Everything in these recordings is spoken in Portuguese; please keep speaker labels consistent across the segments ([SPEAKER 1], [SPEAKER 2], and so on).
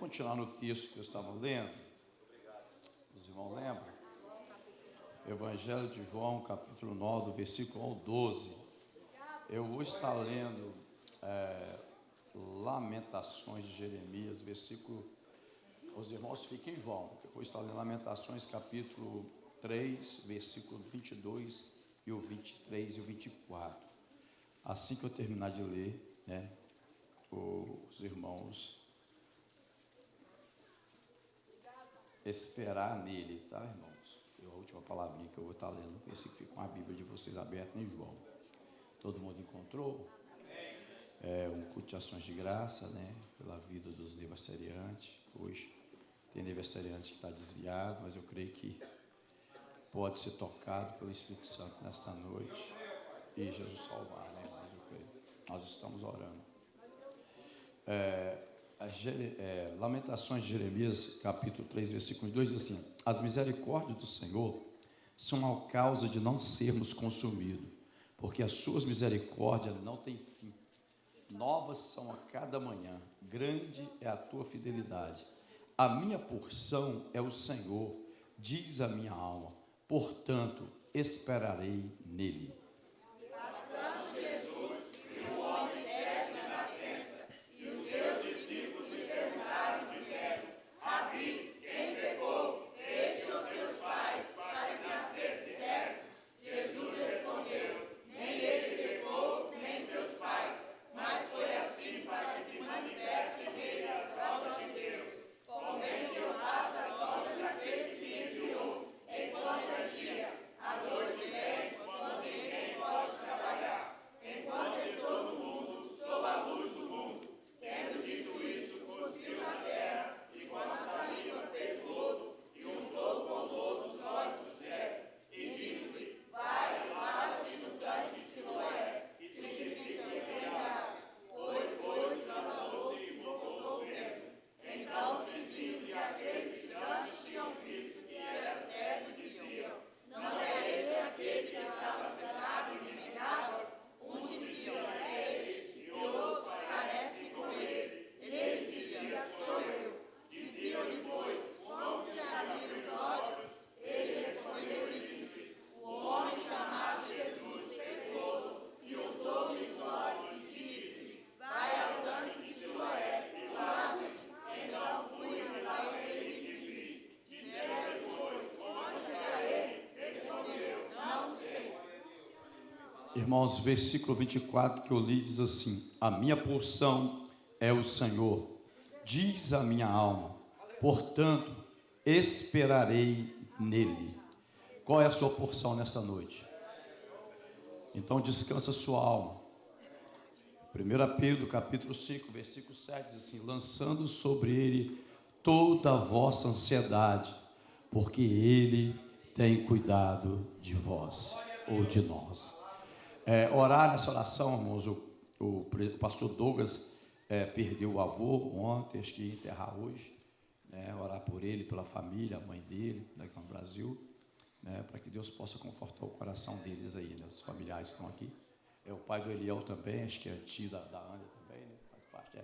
[SPEAKER 1] continuar no texto que eu estava lendo. Os irmãos lembram? Evangelho de João, capítulo 9, do versículo 1 ao 12. Eu vou estar lendo Lamentações de Jeremias, versículo... Os irmãos fiquem em João. Eu vou estar lendo Lamentações, capítulo 3, versículo 22 e o 23 e o 24. Assim que eu terminar de ler, né, os irmãos esperar nele, tá, irmãos? A última palavrinha que eu vou estar lendo, versículo que fica com a Bíblia de vocês aberta em João. Todo mundo encontrou? Um culto de ações de graça, né, pela vida dos aniversariantes. Hoje tem aniversariante que está desviado, mas eu creio que pode ser tocado pelo Espírito Santo nesta noite e Jesus salvar, né? Mas eu creio. Nós estamos orando. Lamentações de Jeremias, capítulo 3, versículo 2, diz assim: as misericórdias do Senhor são a causa de não sermos consumidos, porque as suas misericórdias não têm fim. Novas são a cada manhã, grande é a tua fidelidade. A minha porção é o Senhor, diz a minha alma, portanto esperarei nele.
[SPEAKER 2] Passando Jesus, viu um homem cego na nascença, e os seus discípulos lhe perguntaram, dizendo: Rabi, quem pecou, este ou seus pais, para que nascesse cego? Jesus respondeu: nem ele pecou, nem seus pais, mas foi assim para que se manifeste nele as obras de Deus. Convém que eu faça as obras daquele que me enviou, enquanto é dia. A noite vem, quando ninguém pode trabalhar. Enquanto estou no mundo, sou a luz do mundo. Tendo dito isso, cuspiu na terra, e com a saliva fez lodo, e untou com lodo os olhos do cego. E disse: vai, lava-te no tanque de Siloé, que significa enviado. Pois lavou-se e voltou vendo. Então os vizinhos e aqueles que antes tinham visto que era cego diziam: não é este aquele que estava sentado e mendigava? Uns diziam: é este, e outros: parece com ele. Ele dizia: sou eu. Diziam-lhe, pois: como te abriram os olhos? Ele respondeu e disse: o homem chamado Jesus fez lodo e untou-me os olhos e disse-me: vai ao tanque de Siloé e lava-te. Então fui e lavei-me e vi. Disseram, pois: onde está ele? Respondeu: não sei.
[SPEAKER 1] Irmãos, versículo 24 que eu li diz assim: a minha porção é o Senhor, diz a minha alma, portanto esperarei nele. Qual é a sua porção nessa noite? Então descansa a sua alma. 1 Pedro capítulo 5, versículo 7 diz assim: lançando sobre ele toda a vossa ansiedade, porque ele tem cuidado de vós, ou de nós. Orar nessa oração, irmãos, o pastor Douglas perdeu o avô ontem, acho que ia enterrar hoje, né? Orar por ele, pela família, a mãe dele, daqui no Brasil, né? Para que Deus possa confortar o coração deles aí, né? Os familiares que estão aqui. O pai do Eliel também, acho que é tio da Ana também, né? Faz parte,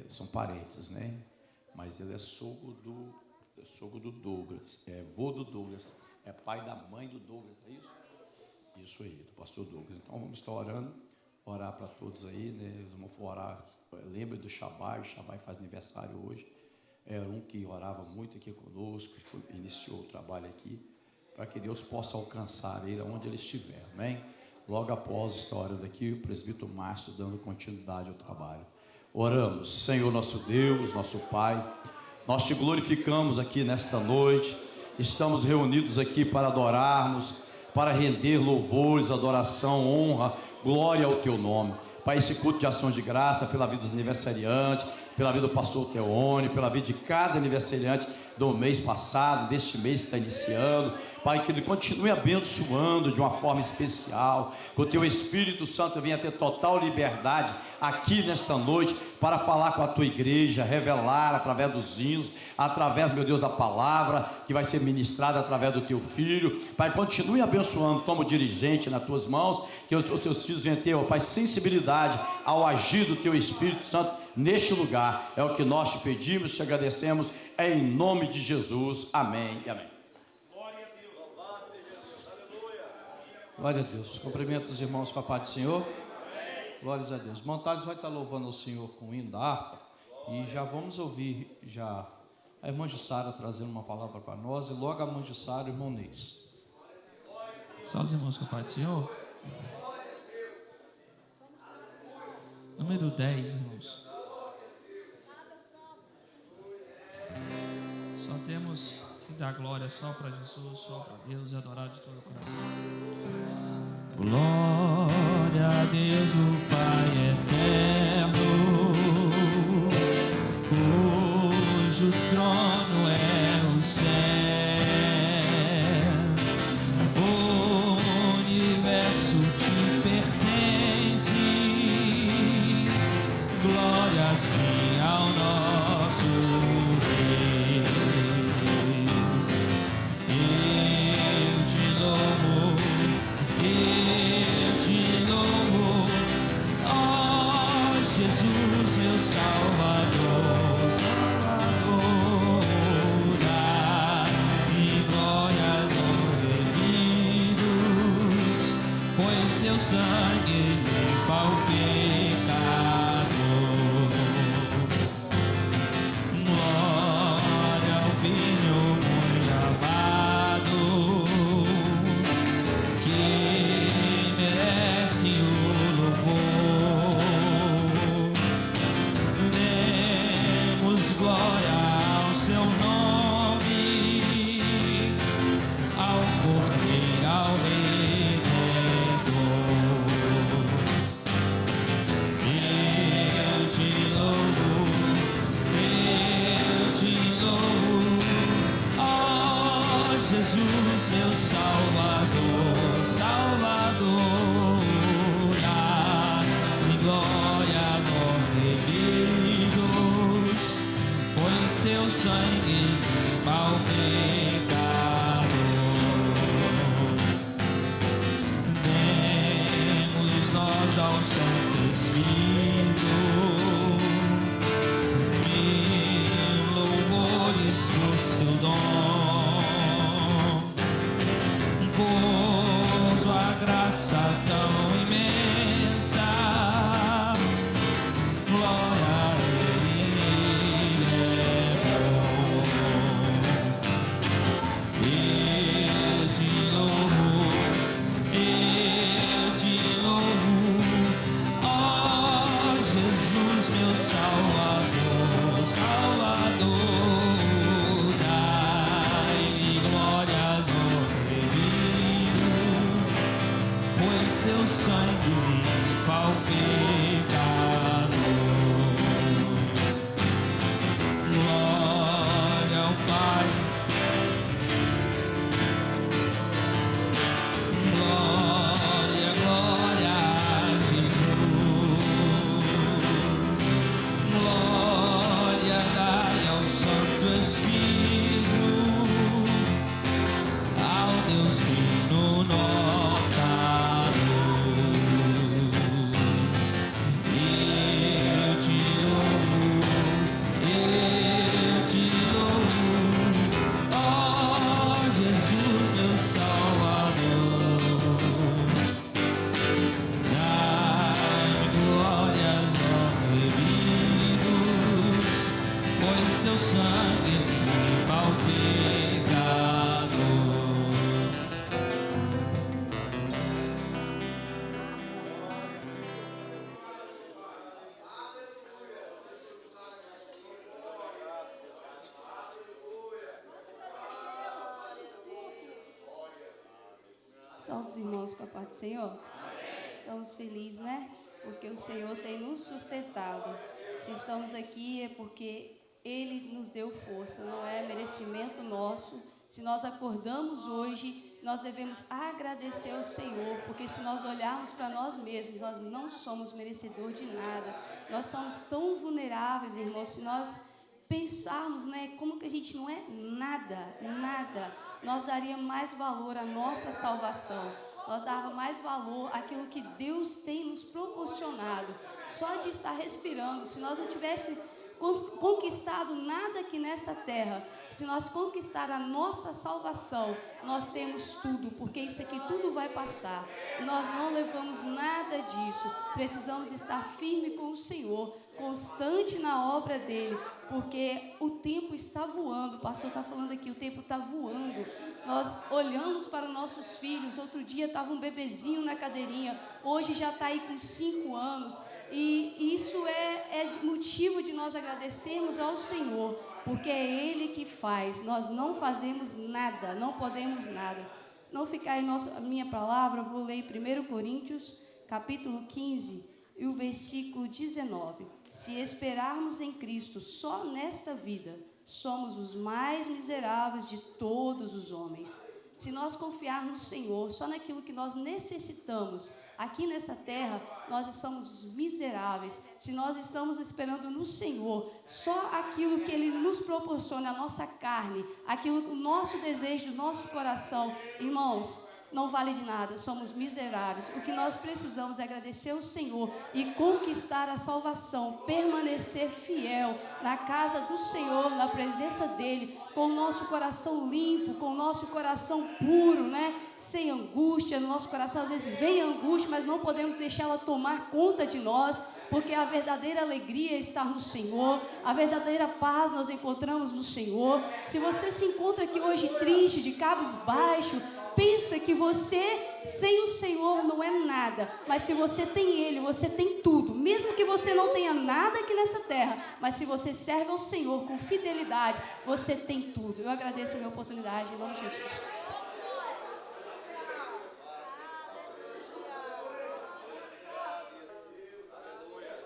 [SPEAKER 1] são parentes, né? Mas ele é sogro do Douglas, vô do Douglas, é pai da mãe do Douglas, é isso? Isso aí, do pastor Douglas. Então vamos estar orando, orar para todos aí, né? Eles vão orar, lembra do Shabai, o Shabai faz aniversário hoje, era um que orava muito aqui conosco, iniciou o trabalho aqui, para que Deus possa alcançar ele onde ele estiver, amém? Logo após a história daqui, o presbítero Márcio dando continuidade ao trabalho. Oramos. Senhor nosso Deus, nosso Pai, nós te glorificamos aqui nesta noite, estamos reunidos aqui para adorarmos, para render louvores, adoração, honra, glória ao teu nome. Pai, esse culto de ação de graça pela vida dos aniversariantes, pela vida do pastor Teone, pela vida de cada aniversariante do mês passado, deste mês que está iniciando. Pai, que ele continue abençoando de uma forma especial, que o teu Espírito Santo venha ter total liberdade aqui nesta noite para falar com a tua igreja, revelar através dos hinos, através, meu Deus, da palavra que vai ser ministrada através do teu filho. Pai, continue abençoando, toma o dirigente nas tuas mãos, que os seus filhos venham ter, ó Pai, sensibilidade ao agir do teu Espírito Santo neste lugar. É o que nós te pedimos, te agradecemos, em nome de Jesus. Amém e amém.
[SPEAKER 3] Glória a Deus, louvado seja Deus, aleluia.
[SPEAKER 4] Glória a Deus. Cumprimento os irmãos com a paz do Senhor. Glórias a Deus. Montales vai estar louvando ao Senhor com o hino da harpa. E já vamos ouvir já a irmã Jussara trazendo uma palavra para nós. E logo a irmã Jussara e o irmão Neis.
[SPEAKER 5] Salve os irmãos com a paz do Senhor. Número 10, irmãos. Só temos que dar glória só para Jesus, só para Deus e adorar de todo o coração. Glória a Deus, o Pai eterno, cujo trono é o céu. O universo te pertence. Glória sim ao nosso Rei. Eu te louvo, ó Jesus, meu Salvador, dá-me glórias redimidos, pois seu sangue limpa o pecado. Glória ao Filho muito amado, que merece o louvor. Demos glória ao seu nome, ao Cordeiro, ao Redentor. Eu te louvo, ó Jesus, meu Salvador, dá-me glória aos remidos, pois seu sangue limpa o pecado. Demos nós ao Santo Espírito mil louvores por seu dom, por sua graça tão imensa. Glória a Ele é bom. Eu te louvo, ó Jesus, meu Salvador, dai-lhe glórias ao redimido, pois seu sangue limpa o pecado. Glória ao Pai, glória, glória a Jesus. Glória dai ao Santo Espírito, ao Deus Trino, nossa luz. Eu te louvo, ó Jesus, meu Salvador. Dai-me glórias, ó remidos, pois seu sangue limpa o pecado.
[SPEAKER 2] Salve os irmãos com a paz do Senhor. Estamos felizes, né? Porque o Senhor tem nos sustentado. Se estamos aqui é porque Ele nos deu força, não é merecimento nosso. Se nós acordamos hoje, nós devemos agradecer ao Senhor, porque se nós olharmos para nós mesmos, nós não somos merecedores de nada. Nós somos tão vulneráveis, irmãos, se nós pensarmos, né, como que a gente não é nada, nós daríamos mais valor à nossa salvação. nós dava mais valor àquilo que Deus tem nos proporcionado. Só de estar respirando, se nós não tivéssemos conquistado nada aqui nesta terra, se nós conquistar a nossa salvação, nós temos tudo, porque isso aqui tudo vai passar. Nós não levamos nada disso. Precisamos estar firme com o Senhor, constante na obra dele, porque o tempo está voando. O pastor está falando aqui, o tempo está voando. Nós olhamos para nossos filhos. Outro dia estava um bebezinho na cadeirinha, hoje já está aí com 5 anos. E isso é motivo de nós agradecermos ao Senhor, porque é Ele que faz. Nós não fazemos nada, não podemos nada. Se não ficar aí a minha palavra, eu vou ler 1 Coríntios, capítulo 15, e o versículo 19. Se esperarmos em Cristo só nesta vida, somos os mais miseráveis de todos os homens. Se nós confiarmos no Senhor, só naquilo que nós necessitamos, aqui nessa terra, nós somos os miseráveis. Se nós estamos esperando no Senhor, só aquilo que Ele nos proporciona, a nossa carne, aquilo, o nosso desejo, o nosso coração, irmãos, não vale de nada, somos miseráveis. O que nós precisamos é agradecer ao Senhor e conquistar a salvação, permanecer fiel na casa do Senhor, na presença dEle, com o nosso coração limpo, com o nosso coração puro, né? Sem angústia. No nosso coração às vezes vem angústia, mas não podemos deixá-la tomar conta de nós, porque a verdadeira alegria está no Senhor, a verdadeira paz nós encontramos no Senhor. Se você se encontra aqui hoje triste, de cabisbaixo, pensa que você sem o Senhor não é nada, mas se você tem Ele, você tem tudo. Mesmo que você não tenha nada aqui nessa terra, mas se você serve ao Senhor com fidelidade, você tem tudo. Eu agradeço a minha oportunidade, em nome de Jesus.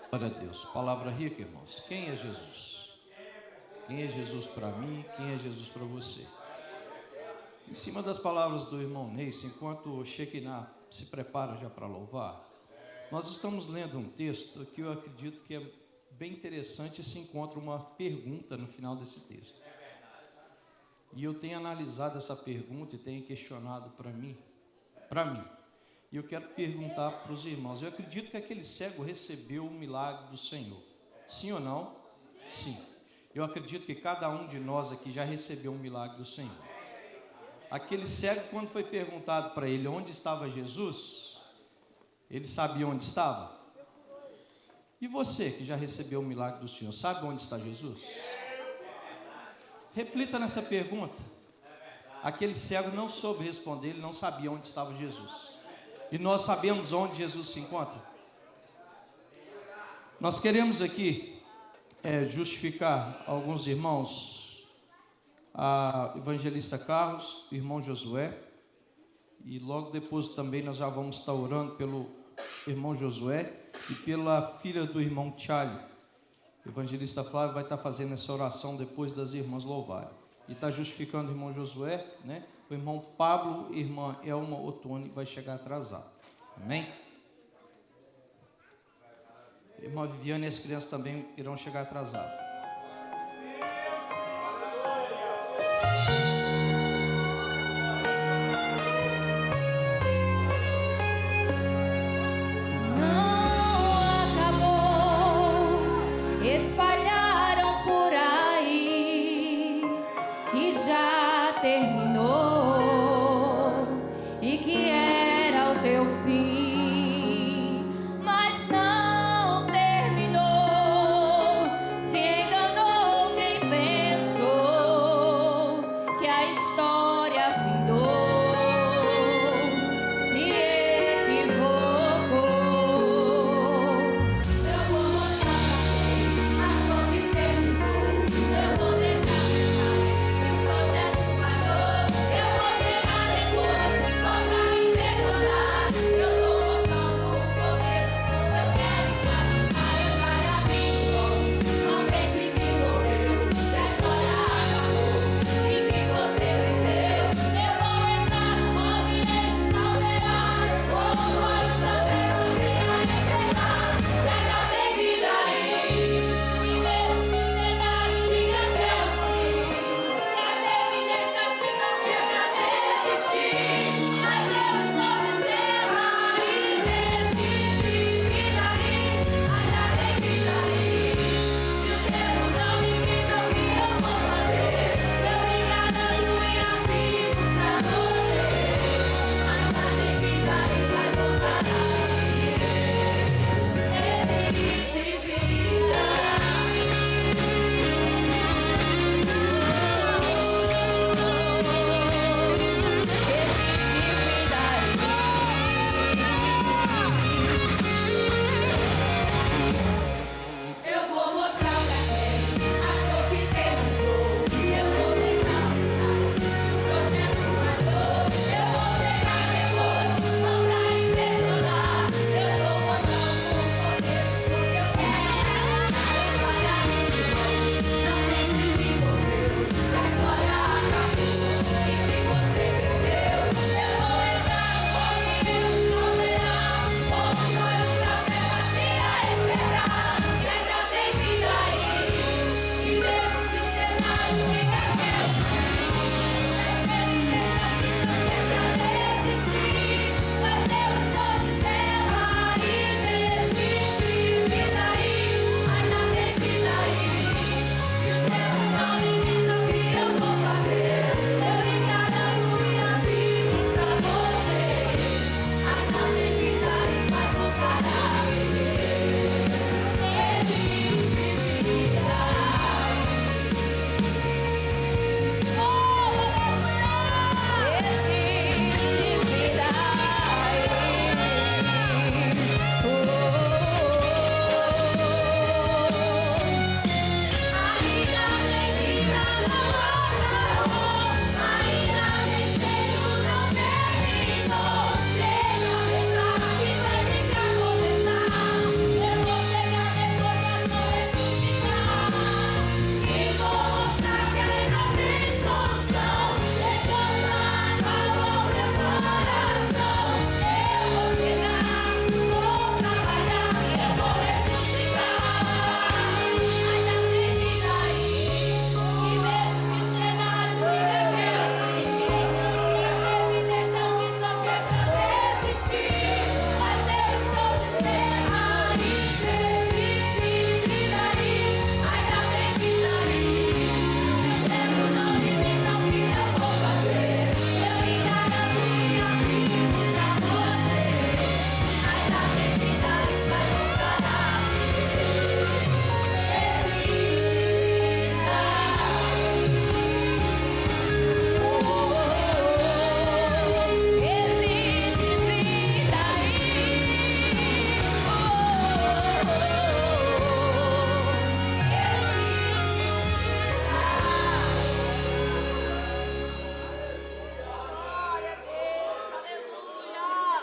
[SPEAKER 4] Glória a Deus. Palavra rica, irmãos. Quem é Jesus? Quem é Jesus para mim? Quem é Jesus para você? Em cima das palavras do irmão Neice, enquanto o Shekinah se prepara já para louvar, nós estamos lendo um texto que eu acredito que é bem interessante e se encontra uma pergunta no final desse texto. E eu tenho analisado essa pergunta e tenho questionado para mim. E eu quero perguntar para os irmãos, eu acredito que aquele cego recebeu o milagre do Senhor. Sim ou não? Sim. Eu acredito que cada um de nós aqui já recebeu um milagre do Senhor. Aquele cego, quando foi perguntado para ele onde estava Jesus, ele sabia onde estava? E você que já recebeu o milagre do Senhor, sabe onde está Jesus? Reflita nessa pergunta. Aquele cego não soube responder, ele não sabia onde estava Jesus. E nós sabemos onde Jesus se encontra? Nós queremos aqui justificar alguns irmãos, a evangelista Carlos, o irmão Josué, e logo depois também nós já vamos estar orando pelo irmão Josué e pela filha do irmão Charlie. O evangelista Flávio vai estar fazendo essa oração depois das irmãs louvarem. E está justificando o irmão Josué, né? O irmão Pablo e a irmã Elma Ottoni vai chegar atrasado. Amém? A irmã Viviane e as crianças também irão chegar atrasadas.
[SPEAKER 2] Você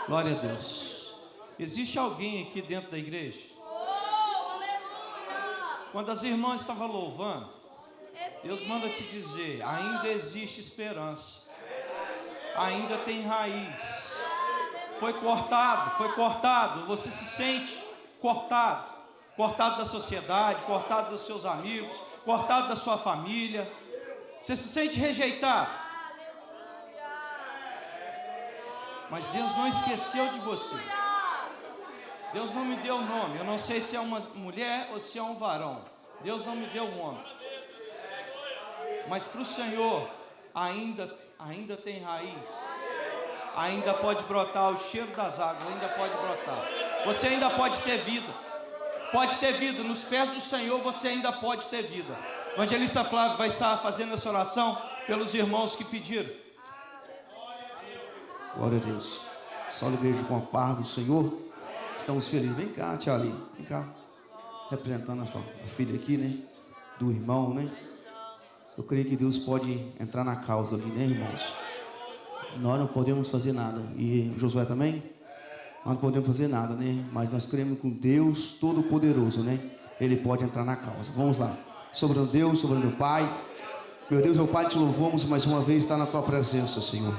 [SPEAKER 4] Glória a Deus. Existe alguém aqui dentro da igreja? Quando as irmãs estavam louvando, Deus manda te dizer: ainda existe esperança, ainda tem raiz. Foi cortado, você se sente cortado da sociedade, cortado dos seus amigos, cortado da sua família. Você se sente rejeitado. Mas Deus não esqueceu de você. Deus não me deu nome. Eu não sei se é uma mulher ou se é um varão. Deus não me deu um nome. Mas para o Senhor ainda tem raiz. Ainda pode brotar o cheiro das águas, ainda pode brotar. Você ainda pode ter vida. Pode ter vida. Nos pés do Senhor você ainda pode ter vida. O evangelista Flávio vai estar fazendo essa oração pelos irmãos que pediram.
[SPEAKER 6] Glória a Deus. Salve a igreja com a paz do Senhor. Estamos felizes. Vem cá, tia Ali. Vem cá. Representando a sua filha aqui, né? Do irmão, né? Eu creio que Deus pode entrar na causa ali, né, irmãos? Nós não podemos fazer nada. E Josué também? Nós não podemos fazer nada, né? Mas nós cremos com Deus Todo-Poderoso, né? Ele pode entrar na causa. Vamos lá. Soberano Deus, soberano meu Pai. Meu Deus, meu Pai, te louvamos mais uma vez, está na tua presença, Senhor.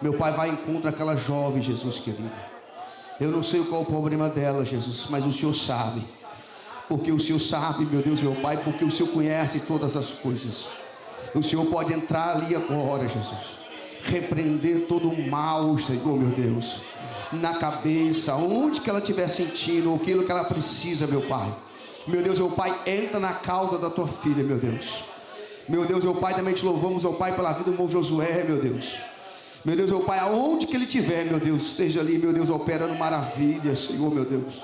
[SPEAKER 6] Meu Pai, vai encontrar aquela jovem, Jesus querido. Eu não sei qual é o problema dela, Jesus, mas o Senhor sabe. Porque o Senhor sabe, meu Deus, meu Pai, porque o Senhor conhece todas as coisas. O Senhor pode entrar ali agora, Jesus. Repreender todo o mal, Senhor, meu Deus. Na cabeça, onde que ela estiver sentindo, aquilo que ela precisa, meu Pai. Meu Deus, meu Pai, entra na causa da tua filha, meu Deus. Meu Deus, meu Pai, também te louvamos, meu Pai, pela vida do irmão Josué, meu Deus. Meu Deus, meu Pai, aonde que ele estiver, meu Deus, esteja ali, meu Deus, operando maravilhas, Senhor, meu Deus.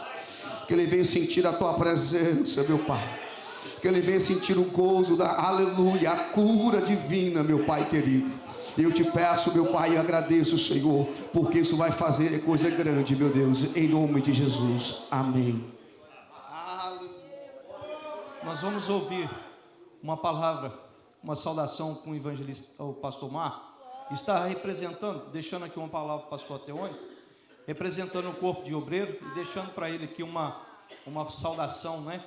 [SPEAKER 6] Que ele venha sentir a tua presença, meu Pai. Que ele venha sentir o gozo da aleluia, a cura divina, meu Pai querido. Eu te peço, meu Pai, e agradeço, Senhor, porque isso vai fazer coisa grande, meu Deus, em nome de Jesus. Amém.
[SPEAKER 4] Nós vamos ouvir uma palavra, uma saudação com o evangelista, o pastor Mar. Está representando, deixando aqui uma palavra para o pastor Teone, representando o corpo de obreiro e deixando para ele aqui uma saudação, né?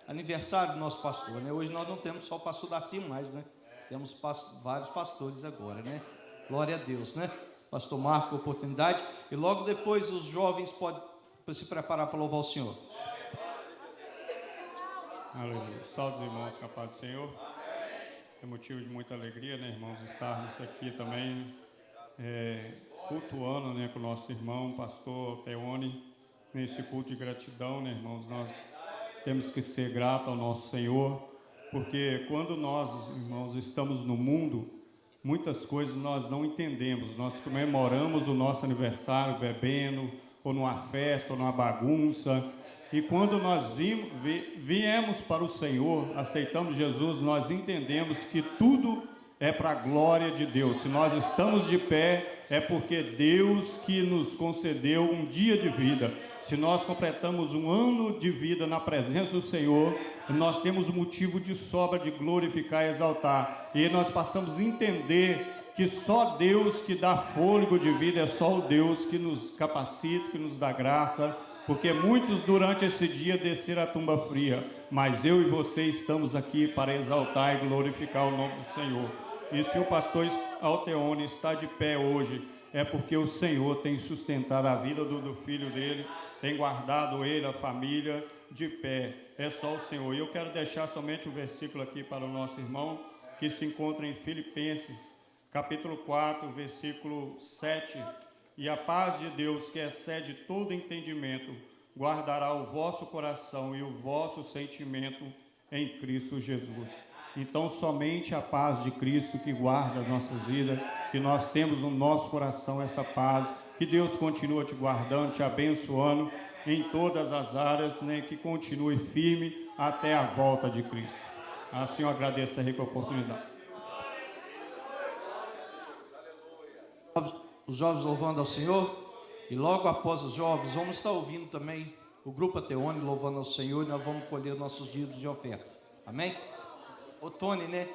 [SPEAKER 4] Aniversário do nosso pastor, né? Hoje nós não temos só o pastor Darcy mais, né? Temos vários pastores agora, né? Glória a Deus, né? Pastor Marco, oportunidade. E logo depois os jovens podem se preparar para louvar o Senhor.
[SPEAKER 7] Aleluia. Salve, irmãos, com a paz do Senhor. É motivo de muita alegria, né, irmãos, estarmos aqui também cultuando, né, com o nosso irmão, pastor Teone, nesse culto de gratidão, né, irmãos. Nós temos que ser gratos ao nosso Senhor, porque quando nós, irmãos, estamos no mundo, muitas coisas nós não entendemos. Nós comemoramos o nosso aniversário bebendo, ou numa festa, ou numa bagunça. E quando nós viemos para o Senhor, aceitamos Jesus, nós entendemos que tudo é para a glória de Deus. Se nós estamos de pé, é porque Deus que nos concedeu um dia de vida. Se nós completamos um ano de vida na presença do Senhor, nós temos um motivo de sobra de glorificar e exaltar. E nós passamos a entender que só Deus que dá fôlego de vida, é só o Deus que nos capacita, que nos dá graça. Porque muitos durante esse dia desceram a tumba fria, mas eu e você estamos aqui para exaltar e glorificar o nome do Senhor. E se o pastor Alteone está de pé hoje, é porque o Senhor tem sustentado a vida do filho dele, tem guardado ele, a família, de pé. É só o Senhor. E eu quero deixar somente um versículo aqui para o nosso irmão, que se encontra em Filipenses, capítulo 4, versículo 7. E a paz de Deus, que excede todo entendimento, guardará o vosso coração e o vosso sentimento em Cristo Jesus. Então, somente a paz de Cristo que guarda a nossa vida, que nós temos no nosso coração essa paz, que Deus continua te guardando, te abençoando em todas as áreas, né, que continue firme até a volta de Cristo. Assim eu agradeço a rica oportunidade.
[SPEAKER 4] Os jovens louvando ao Senhor, e logo após os jovens, vamos estar ouvindo também o grupo Ateone louvando ao Senhor, e nós vamos colher nossos dízimos de oferta. Amém? Ô Tony, né?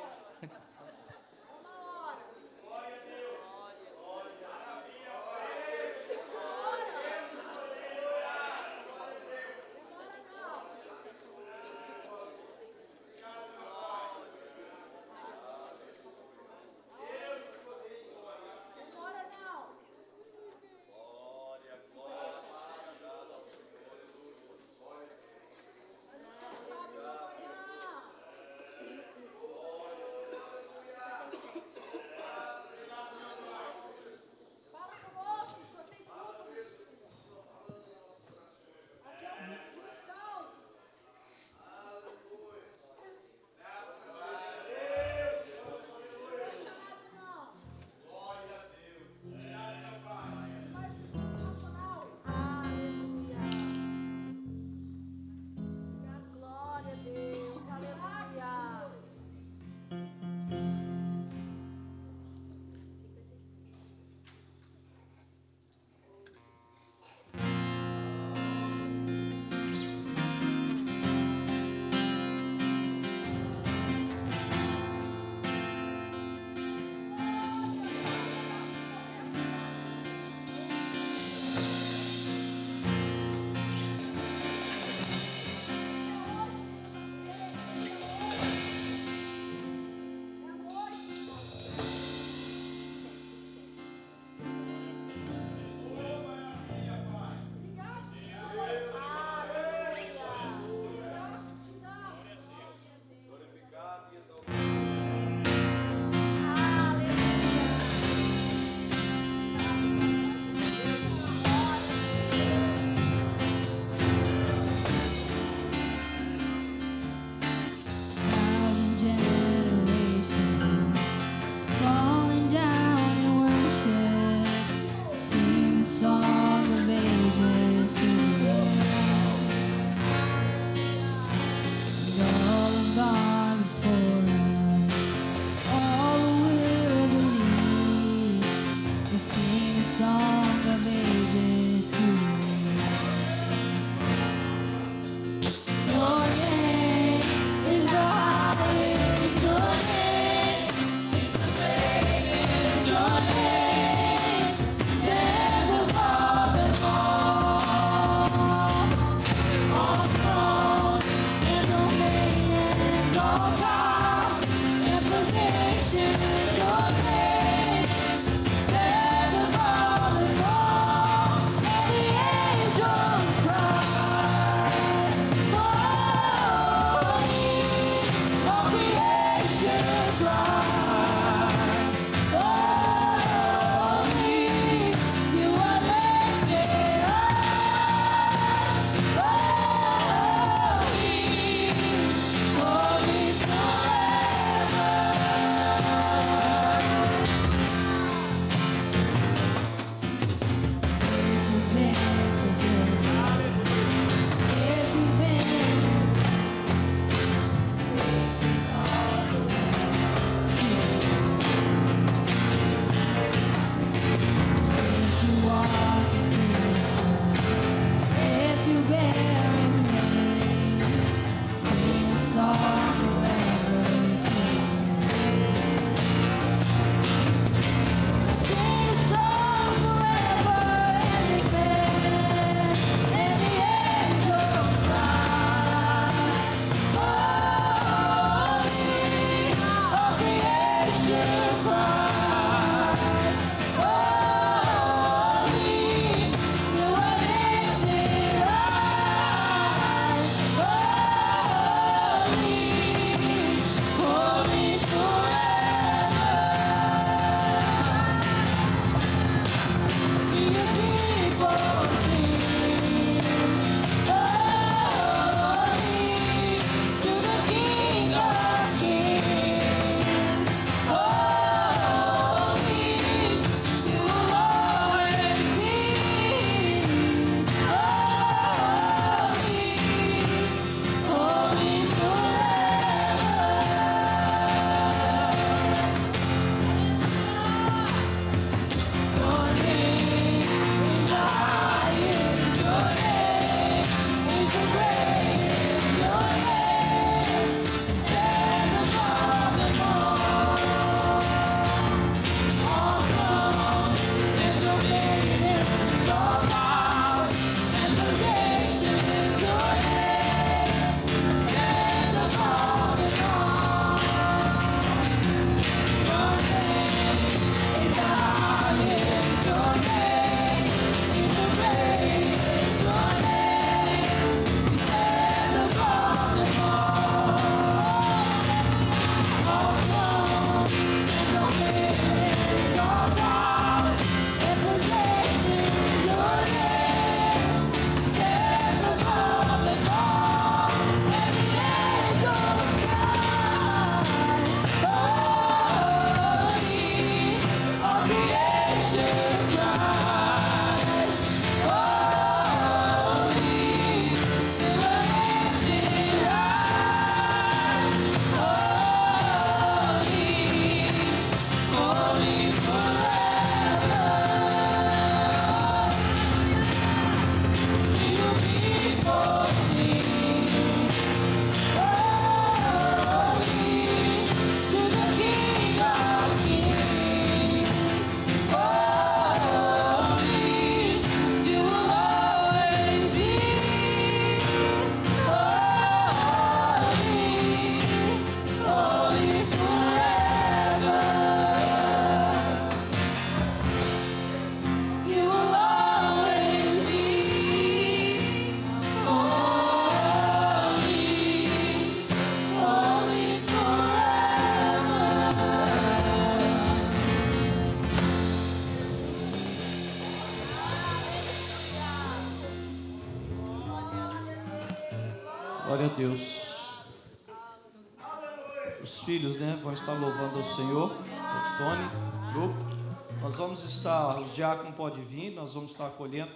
[SPEAKER 4] Glória a Deus. Os filhos, vão estar louvando ao Senhor. O Tony, grupo. Nós vamos estar, os diáconos podem vir, nós vamos estar acolhendo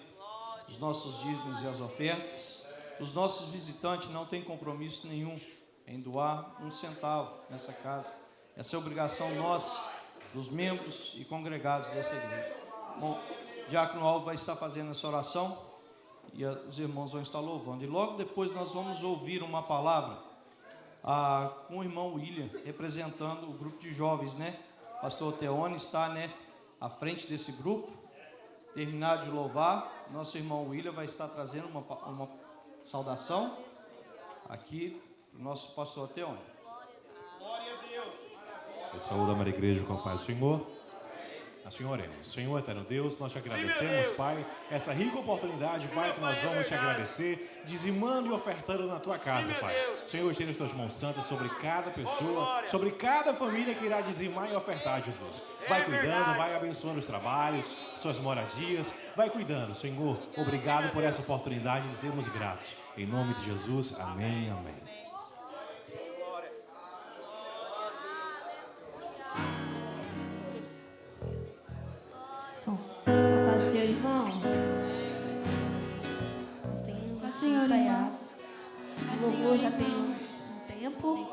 [SPEAKER 4] os nossos dízimos e as ofertas. Os nossos visitantes não têm compromisso nenhum em doar um centavo nessa casa. Essa é a obrigação nossa, dos membros e congregados dessa igreja. Bom, o diácono Alvo vai estar fazendo essa oração e os irmãos vão estar louvando. E logo depois nós vamos ouvir uma palavra com o irmão William, representando o grupo de jovens, Pastor Teone está, à frente desse grupo. Terminar de louvar, nosso irmão William vai estar trazendo uma saudação aqui para o nosso pastor Teone.
[SPEAKER 8] Eu saúdo a Maria Igreja com a paz do Senhor. Assim oremos. Senhor eterno Deus, nós te agradecemos, Pai, essa rica oportunidade, Pai, que nós vamos te agradecer, dizimando e ofertando na tua casa, Pai. Senhor, esteja as tuas mãos santas sobre cada pessoa, sobre cada família que irá dizimar e ofertar, Jesus. Vai cuidando, vai abençoando os trabalhos, suas moradias, vai cuidando, Senhor. Obrigado por essa oportunidade de sermos gratos. Em nome de Jesus, amém, amém.
[SPEAKER 2] Paz do Senhor, irmãos. Senhor, irmãos. O louvor já tem um tempo,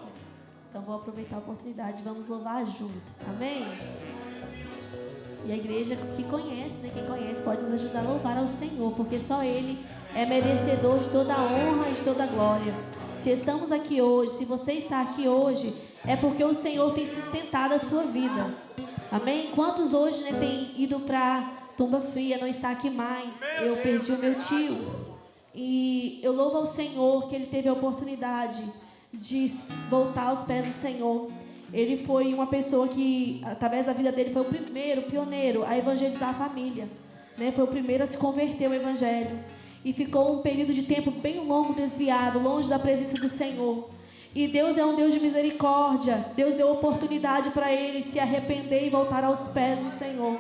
[SPEAKER 2] então vou aproveitar a oportunidade, vamos louvar junto, amém? E a igreja que conhece, quem conhece pode nos ajudar a louvar ao Senhor, porque só Ele é merecedor de toda a honra e de toda a glória. Se estamos aqui hoje, se você está aqui hoje, é porque o Senhor tem sustentado a sua vida, amém? Quantos hoje têm ido para tumba fria, não está aqui mais? Eu perdi o meu tio. E eu louvo ao Senhor que Ele teve a oportunidade de voltar aos pés do Senhor. Ele foi uma pessoa que, através da vida dele, foi o primeiro, pioneiro a evangelizar a família, Foi o primeiro a se converter ao Evangelho. E ficou um período de tempo bem longo desviado, longe da presença do Senhor. E Deus é um Deus de misericórdia. Deus deu oportunidade para ele se arrepender e voltar aos pés do Senhor.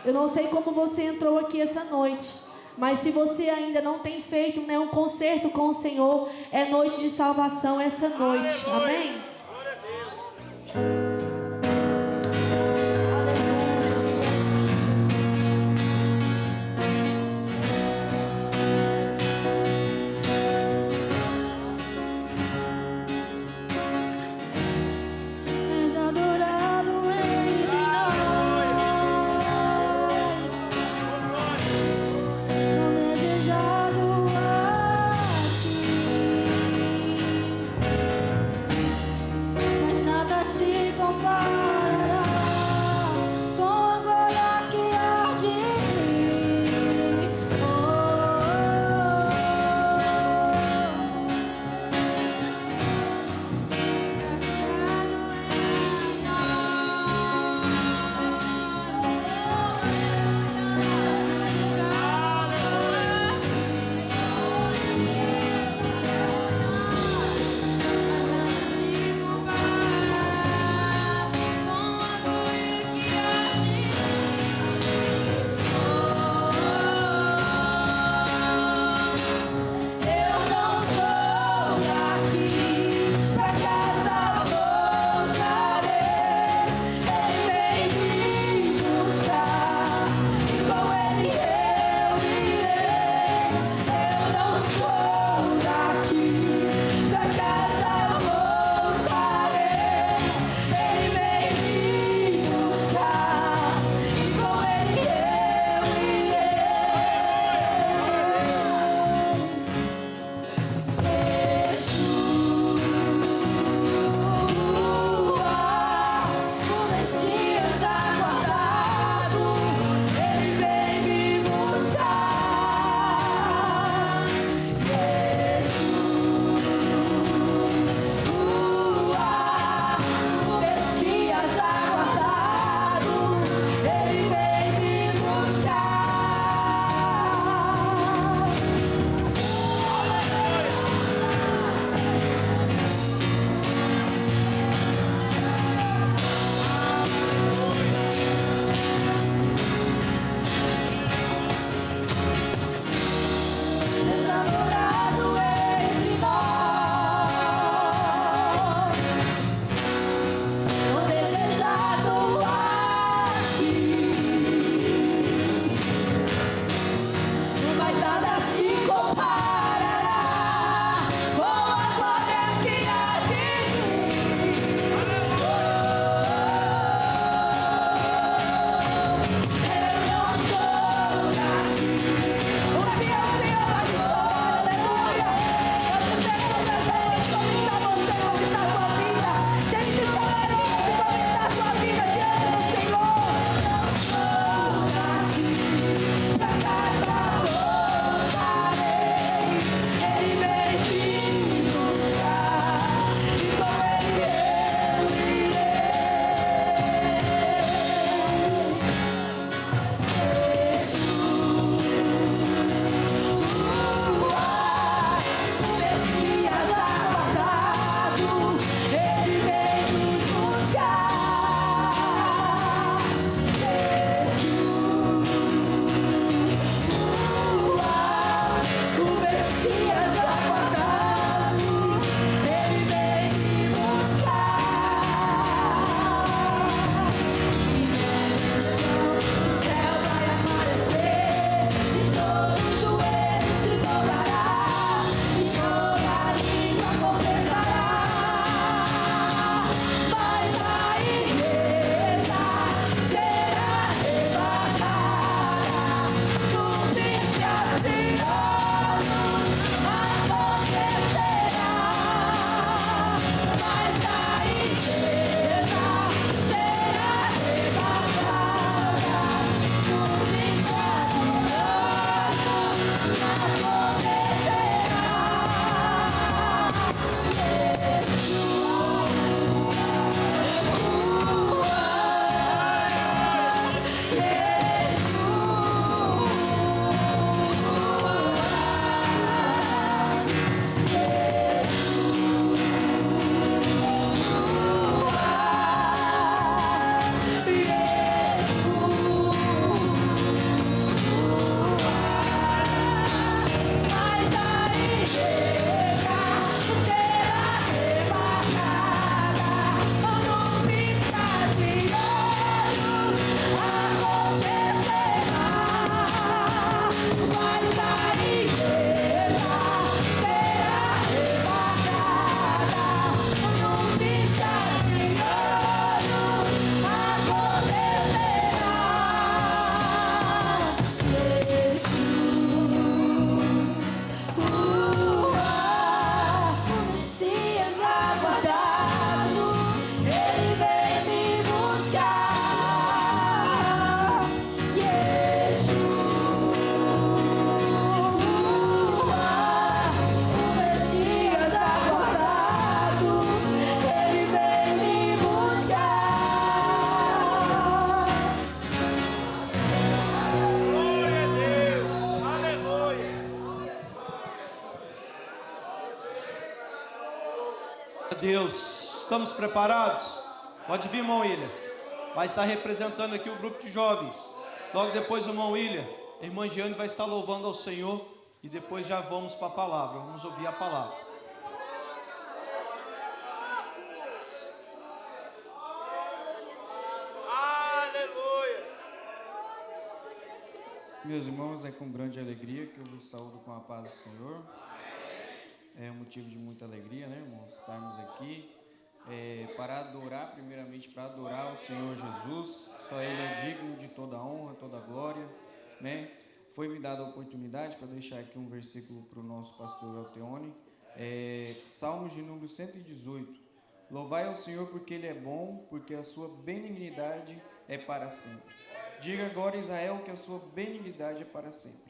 [SPEAKER 2] Eu não sei como você entrou aqui essa noite, mas se você ainda não tem feito um concerto com o Senhor, é noite de salvação essa noite. Amém?
[SPEAKER 3] Glória a Deus.
[SPEAKER 4] Deus. Estamos preparados? Pode vir, irmão William. Vai estar representando aqui o grupo de jovens. Logo depois, o irmão William, a irmã Giane vai estar louvando ao Senhor. E depois já vamos para a palavra. Vamos ouvir a palavra.
[SPEAKER 3] Aleluia.
[SPEAKER 7] Meus irmãos, é com grande alegria que eu vos saúdo com a paz do Senhor. É um motivo de muita alegria, né, irmãos, estarmos aqui para adorar, primeiramente para adorar o Senhor Jesus. Só Ele é digno de toda a honra, toda a glória, né? Foi-me dada a oportunidade para deixar aqui um versículo para o nosso pastor Alteone, Salmos de número 118. Louvai ao Senhor porque Ele é bom, porque a sua benignidade é para sempre. Diga agora, Israel, que a sua benignidade é para sempre.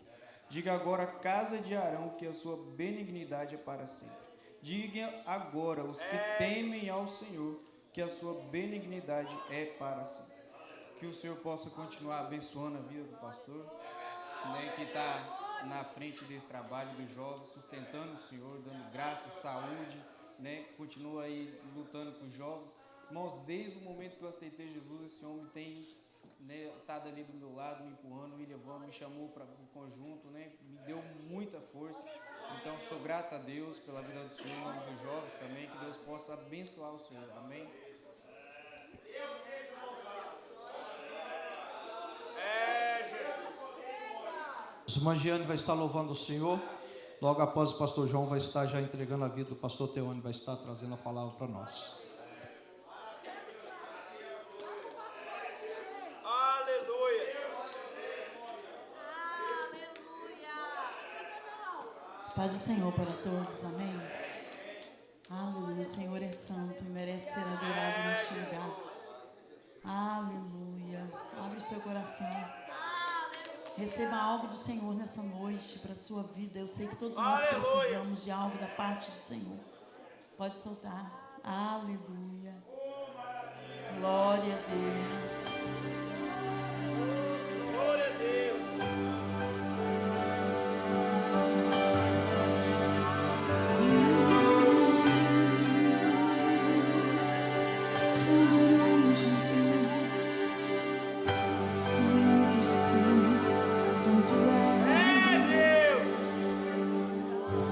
[SPEAKER 7] Diga agora, casa de Arão, que a sua benignidade é para sempre. Diga agora, os que temem ao Senhor, que a sua benignidade é para sempre. Que o Senhor possa continuar abençoando a vida do pastor, né, que está na frente desse trabalho dos jovens, sustentando o Senhor, dando graça, saúde, né, continua aí lutando com os jovens. Irmãos, desde o momento que eu aceitei Jesus, esse homem tem, né, estado ali do meu lado, me empurrando, William Van me chamou para o conjunto, né, me deu muita força. Então, sou grato a Deus pela vida do Senhor, em nome dos jovens também, que Deus possa abençoar o Senhor, amém?
[SPEAKER 4] O irmão Giane vai estar louvando o Senhor. Logo após, o pastor João vai estar já entregando a vida. O pastor Teone vai estar trazendo a palavra para nós.
[SPEAKER 3] Aleluia.
[SPEAKER 2] Paz do Senhor para todos, amém? Aleluia, o Senhor é santo e merece ser adorado neste lugar. Aleluia, abre o seu coração. Receba algo do Senhor nessa noite para a sua vida. Eu sei que todos nós precisamos de algo da parte do Senhor. Pode soltar. Aleluia. Glória a Deus.
[SPEAKER 3] Glória a Deus.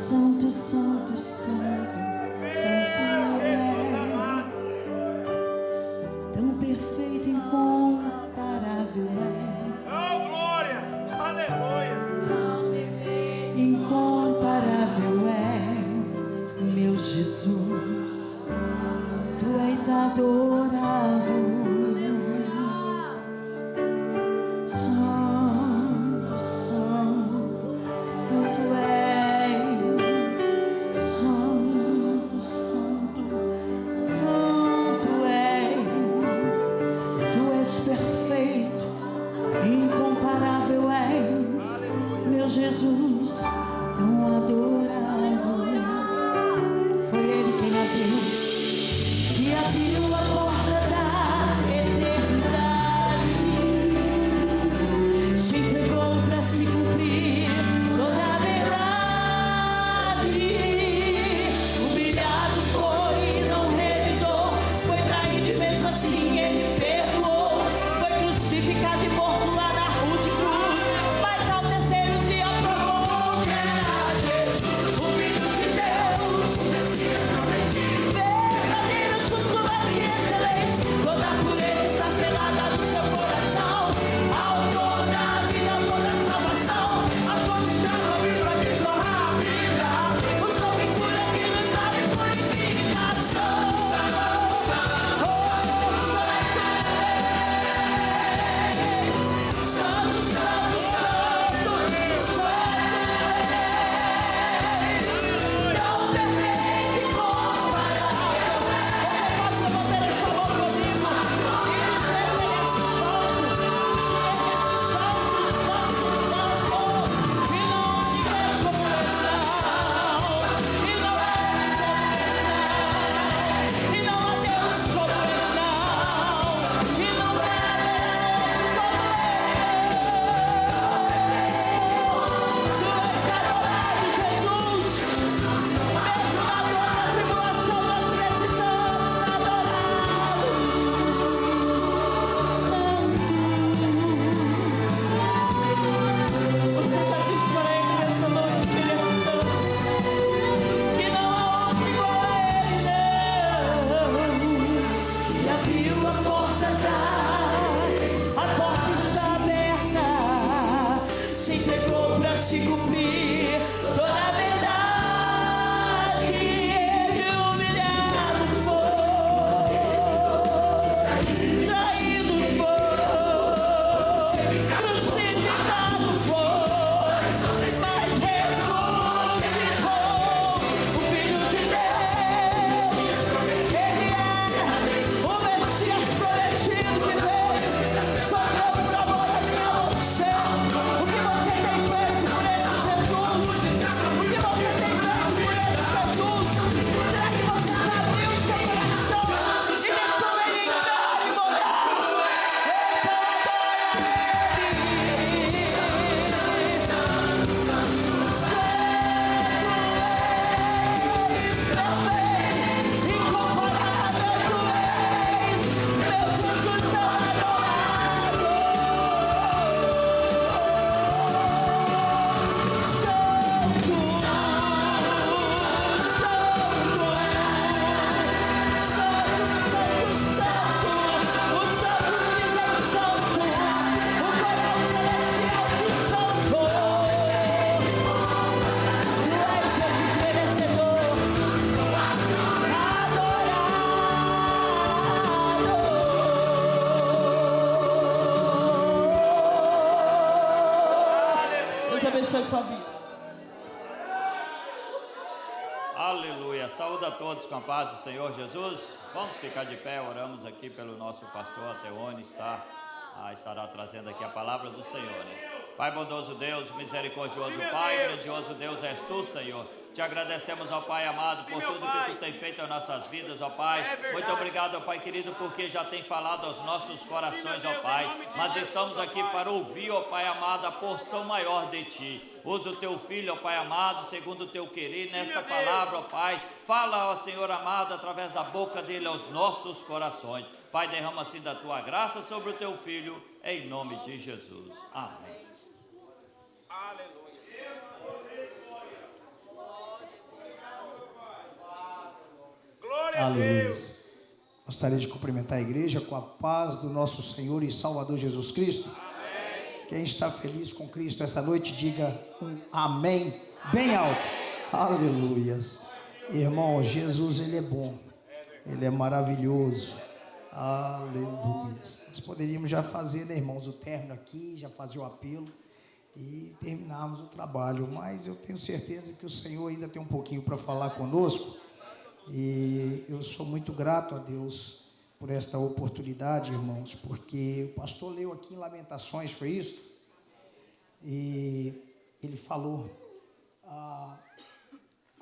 [SPEAKER 2] Santo, santo, santo, santo é, tão perfeito em
[SPEAKER 9] abençoe sua vida.
[SPEAKER 10] Aleluia. Saúde a todos com a paz do Senhor Jesus. Vamos ficar de pé, oramos aqui pelo nosso pastor Teone, estará trazendo aqui a palavra do Senhor, né? Pai bondoso Deus, misericordioso Pai, grandioso Deus és tu, Senhor. Te agradecemos, ó Pai amado, por tudo que tu tem feito em nossas vidas, ó Pai. Muito obrigado, ó Pai querido, porque já tem falado aos nossos corações, ó Pai. Mas estamos aqui para ouvir, ó Pai amado, a porção maior de ti. Usa o teu filho, ó Pai amado, segundo o teu querer, nesta palavra, ó Pai. Fala, ó Senhor amado, através da boca dele aos nossos corações. Pai, derrama assim da tua graça sobre o teu filho, em nome de Jesus. Amém.
[SPEAKER 11] Aleluia. Gostaria de cumprimentar a igreja com a paz do nosso Senhor e Salvador Jesus Cristo. Amém. Quem está feliz com Cristo essa noite, diga um amém bem alto. Aleluia. Irmão, Jesus, ele é bom, ele é maravilhoso. Aleluia. Nós poderíamos já fazer, né, irmãos, o término aqui, já fazer o apelo e terminarmos o trabalho, mas eu tenho certeza que o Senhor ainda tem um pouquinho para falar conosco. E eu sou muito grato a Deus por esta oportunidade, irmãos, porque o pastor leu aqui em Lamentações, foi isso? E ele falou, a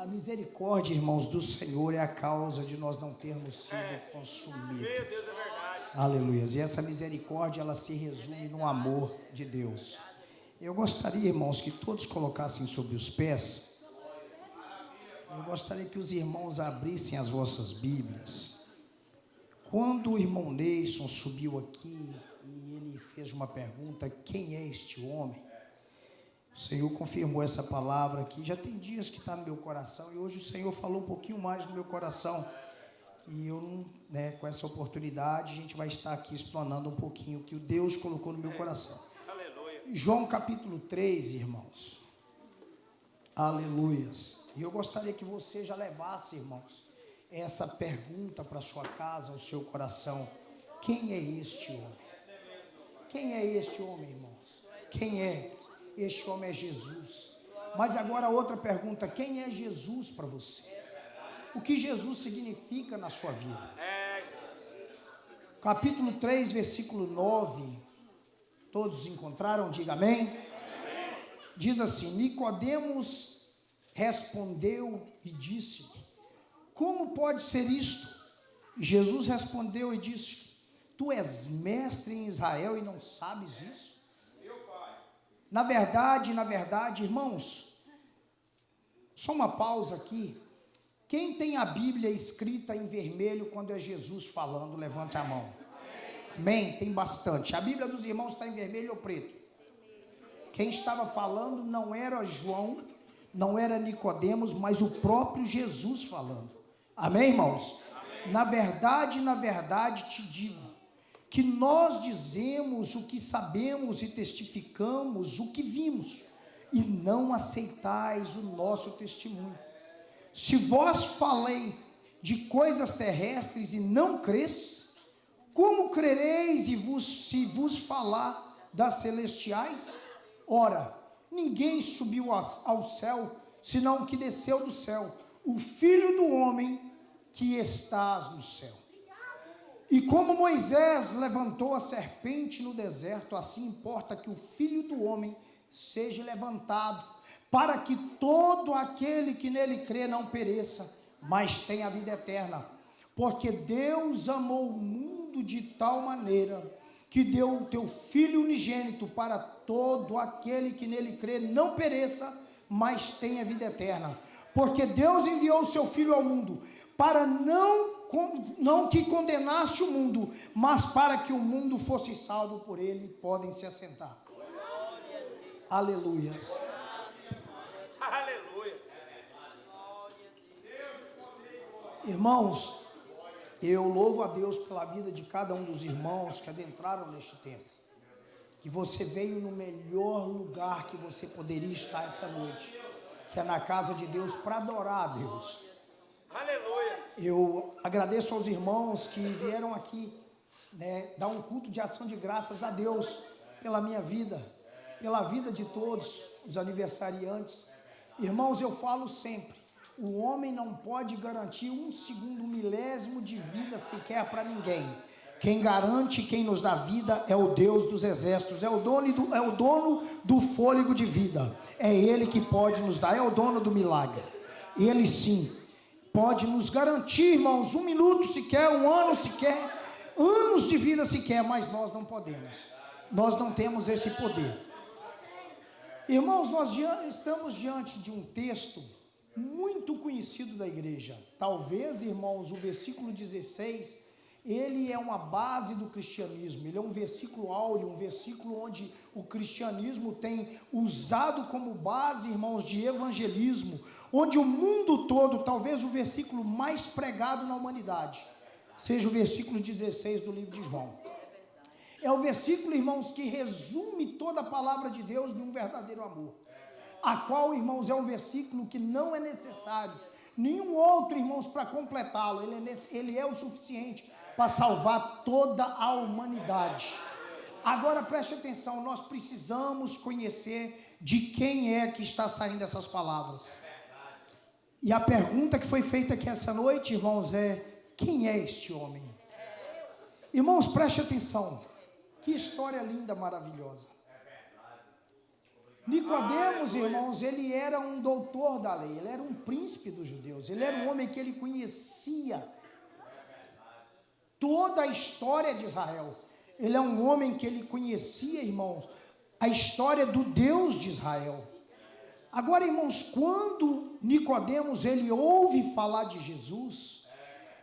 [SPEAKER 11] misericórdia, irmãos, do Senhor é a causa de nós não termos sido consumidos. Meu Deus, é verdade. Aleluia. E essa misericórdia, ela se resume no amor de Deus. Eu gostaria, irmãos, que todos colocassem sobre os pés. Eu gostaria que os irmãos abrissem as vossas Bíblias. Quando o irmão Neison subiu aqui e ele fez uma pergunta, quem é este homem? O Senhor confirmou essa palavra aqui. Já tem dias que está no meu coração e hoje o Senhor falou um pouquinho mais no meu coração. E eu, né, com essa oportunidade, a gente vai estar aqui explanando um pouquinho o que o Deus colocou no meu coração. Aleluia. João capítulo 3, irmãos. Aleluias. E eu gostaria que você já levasse, irmãos, essa pergunta para sua casa, ao seu coração. Quem é este homem? Quem é este homem, irmãos? Quem é? Este homem é Jesus. Mas agora outra pergunta, quem é Jesus para você? O que Jesus significa na sua vida? Capítulo 3, versículo 9. Todos encontraram? Diga amém. Diz assim, Nicodemos respondeu e disse, como pode ser isto? Jesus respondeu e disse, tu és mestre em Israel e não sabes isso? Meu pai. Na verdade, irmãos, só uma pausa aqui. Quem tem a Bíblia escrita em vermelho quando é Jesus falando, levante a mão. Amém? Tem bastante. A Bíblia dos irmãos está em vermelho ou preto? Quem estava falando não era João, não era Nicodemos, mas o próprio Jesus falando. Amém, irmãos? Amém. Na verdade te digo, que nós dizemos o que sabemos e testificamos o que vimos, e não aceitais o nosso testemunho. Se vós falei de coisas terrestres e não crestes, como crereis se vos falar das celestiais? Ora, ninguém subiu ao céu, senão o que desceu do céu, o Filho do homem que estás no céu. E como Moisés levantou a serpente no deserto, assim importa que o Filho do homem seja levantado, para que todo aquele que nele crê não pereça, mas tenha a vida eterna. Porque Deus amou o mundo de tal maneira que deu o teu Filho unigênito para todo aquele que nele crê não pereça, mas tenha vida eterna. Porque Deus enviou o seu Filho ao mundo para não que condenasse o mundo, mas para que o mundo fosse salvo por ele. Podem se assentar. Aleluias.
[SPEAKER 3] Aleluia.
[SPEAKER 11] Irmãos, eu louvo a Deus pela vida de cada um dos irmãos que adentraram neste tempo. Que você veio no melhor lugar que você poderia estar essa noite, que é na casa de Deus, para adorar a Deus.
[SPEAKER 3] Aleluia.
[SPEAKER 11] Eu agradeço aos irmãos que vieram aqui, né, dar um culto de ação de graças a Deus pela minha vida, pela vida de todos. os aniversariantes. Irmãos, eu falo sempre, o homem não pode garantir um segundo milésimo de vida sequer para ninguém. Quem garante, quem nos dá vida é o Deus dos exércitos, é o dono do fôlego de vida. É Ele que pode nos dar, é o dono do milagre. Ele sim pode nos garantir, irmãos, 1 minuto sequer, 1 ano sequer, anos de vida sequer, mas nós não podemos. Nós não temos esse poder. Irmãos, nós estamos diante de um texto muito conhecido da igreja. Talvez, irmãos, o versículo 16, ele é uma base do cristianismo. Ele é um versículo áureo, um versículo onde o cristianismo tem usado como base, irmãos, de evangelismo, onde o mundo todo, talvez o versículo mais pregado na humanidade, seja o versículo 16 do livro de João. É o versículo, irmãos, que resume toda a palavra de Deus de um verdadeiro amor. A qual, irmãos, é um versículo que não é necessário nenhum outro, irmãos, para completá-lo. Ele é o suficiente para salvar toda a humanidade. Agora preste atenção, nós precisamos conhecer de quem é que está saindo essas palavras. E a pergunta que foi feita aqui essa noite, irmãos, é: quem é este homem? Irmãos, preste atenção. Que história linda, maravilhosa. Nicodemos, irmãos, ele era um doutor da lei, ele era um príncipe dos judeus, ele era um homem que ele conhecia toda a história de Israel. Ele é um homem que ele conhecia, irmãos, a história do Deus de Israel. Agora, irmãos, quando Nicodemos ele ouve falar de Jesus,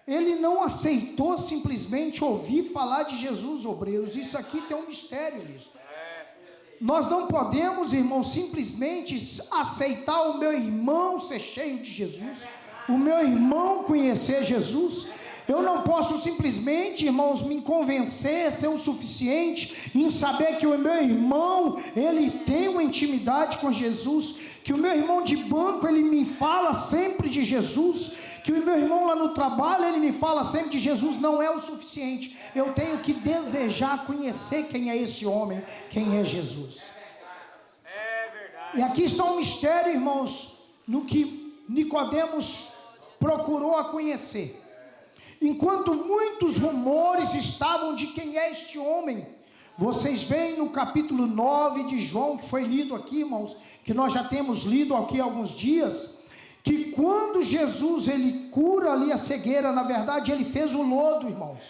[SPEAKER 11] ele não aceitou simplesmente ouvir falar de Jesus, obreiros. Isso aqui tem um mistério nisso. Nós não podemos, irmãos, simplesmente aceitar o meu irmão ser cheio de Jesus, o meu irmão conhecer Jesus. Eu não posso simplesmente, irmãos, me convencer, ser o suficiente em saber que o meu irmão, ele tem uma intimidade com Jesus, que o meu irmão de banco, ele me fala sempre de Jesus, que o meu irmão lá no trabalho, ele me fala sempre de Jesus. Não é o suficiente. Eu tenho que desejar conhecer quem é esse homem, quem é Jesus.
[SPEAKER 3] É verdade.
[SPEAKER 11] E aqui está um mistério, irmãos, no que Nicodemos procurou a conhecer. Enquanto muitos rumores estavam de quem é este homem, vocês veem no capítulo 9 de João, que foi lido aqui, irmãos, que nós já temos lido aqui há alguns dias, que quando Jesus ele cura ali a cegueira, na verdade ele fez o lodo, irmãos.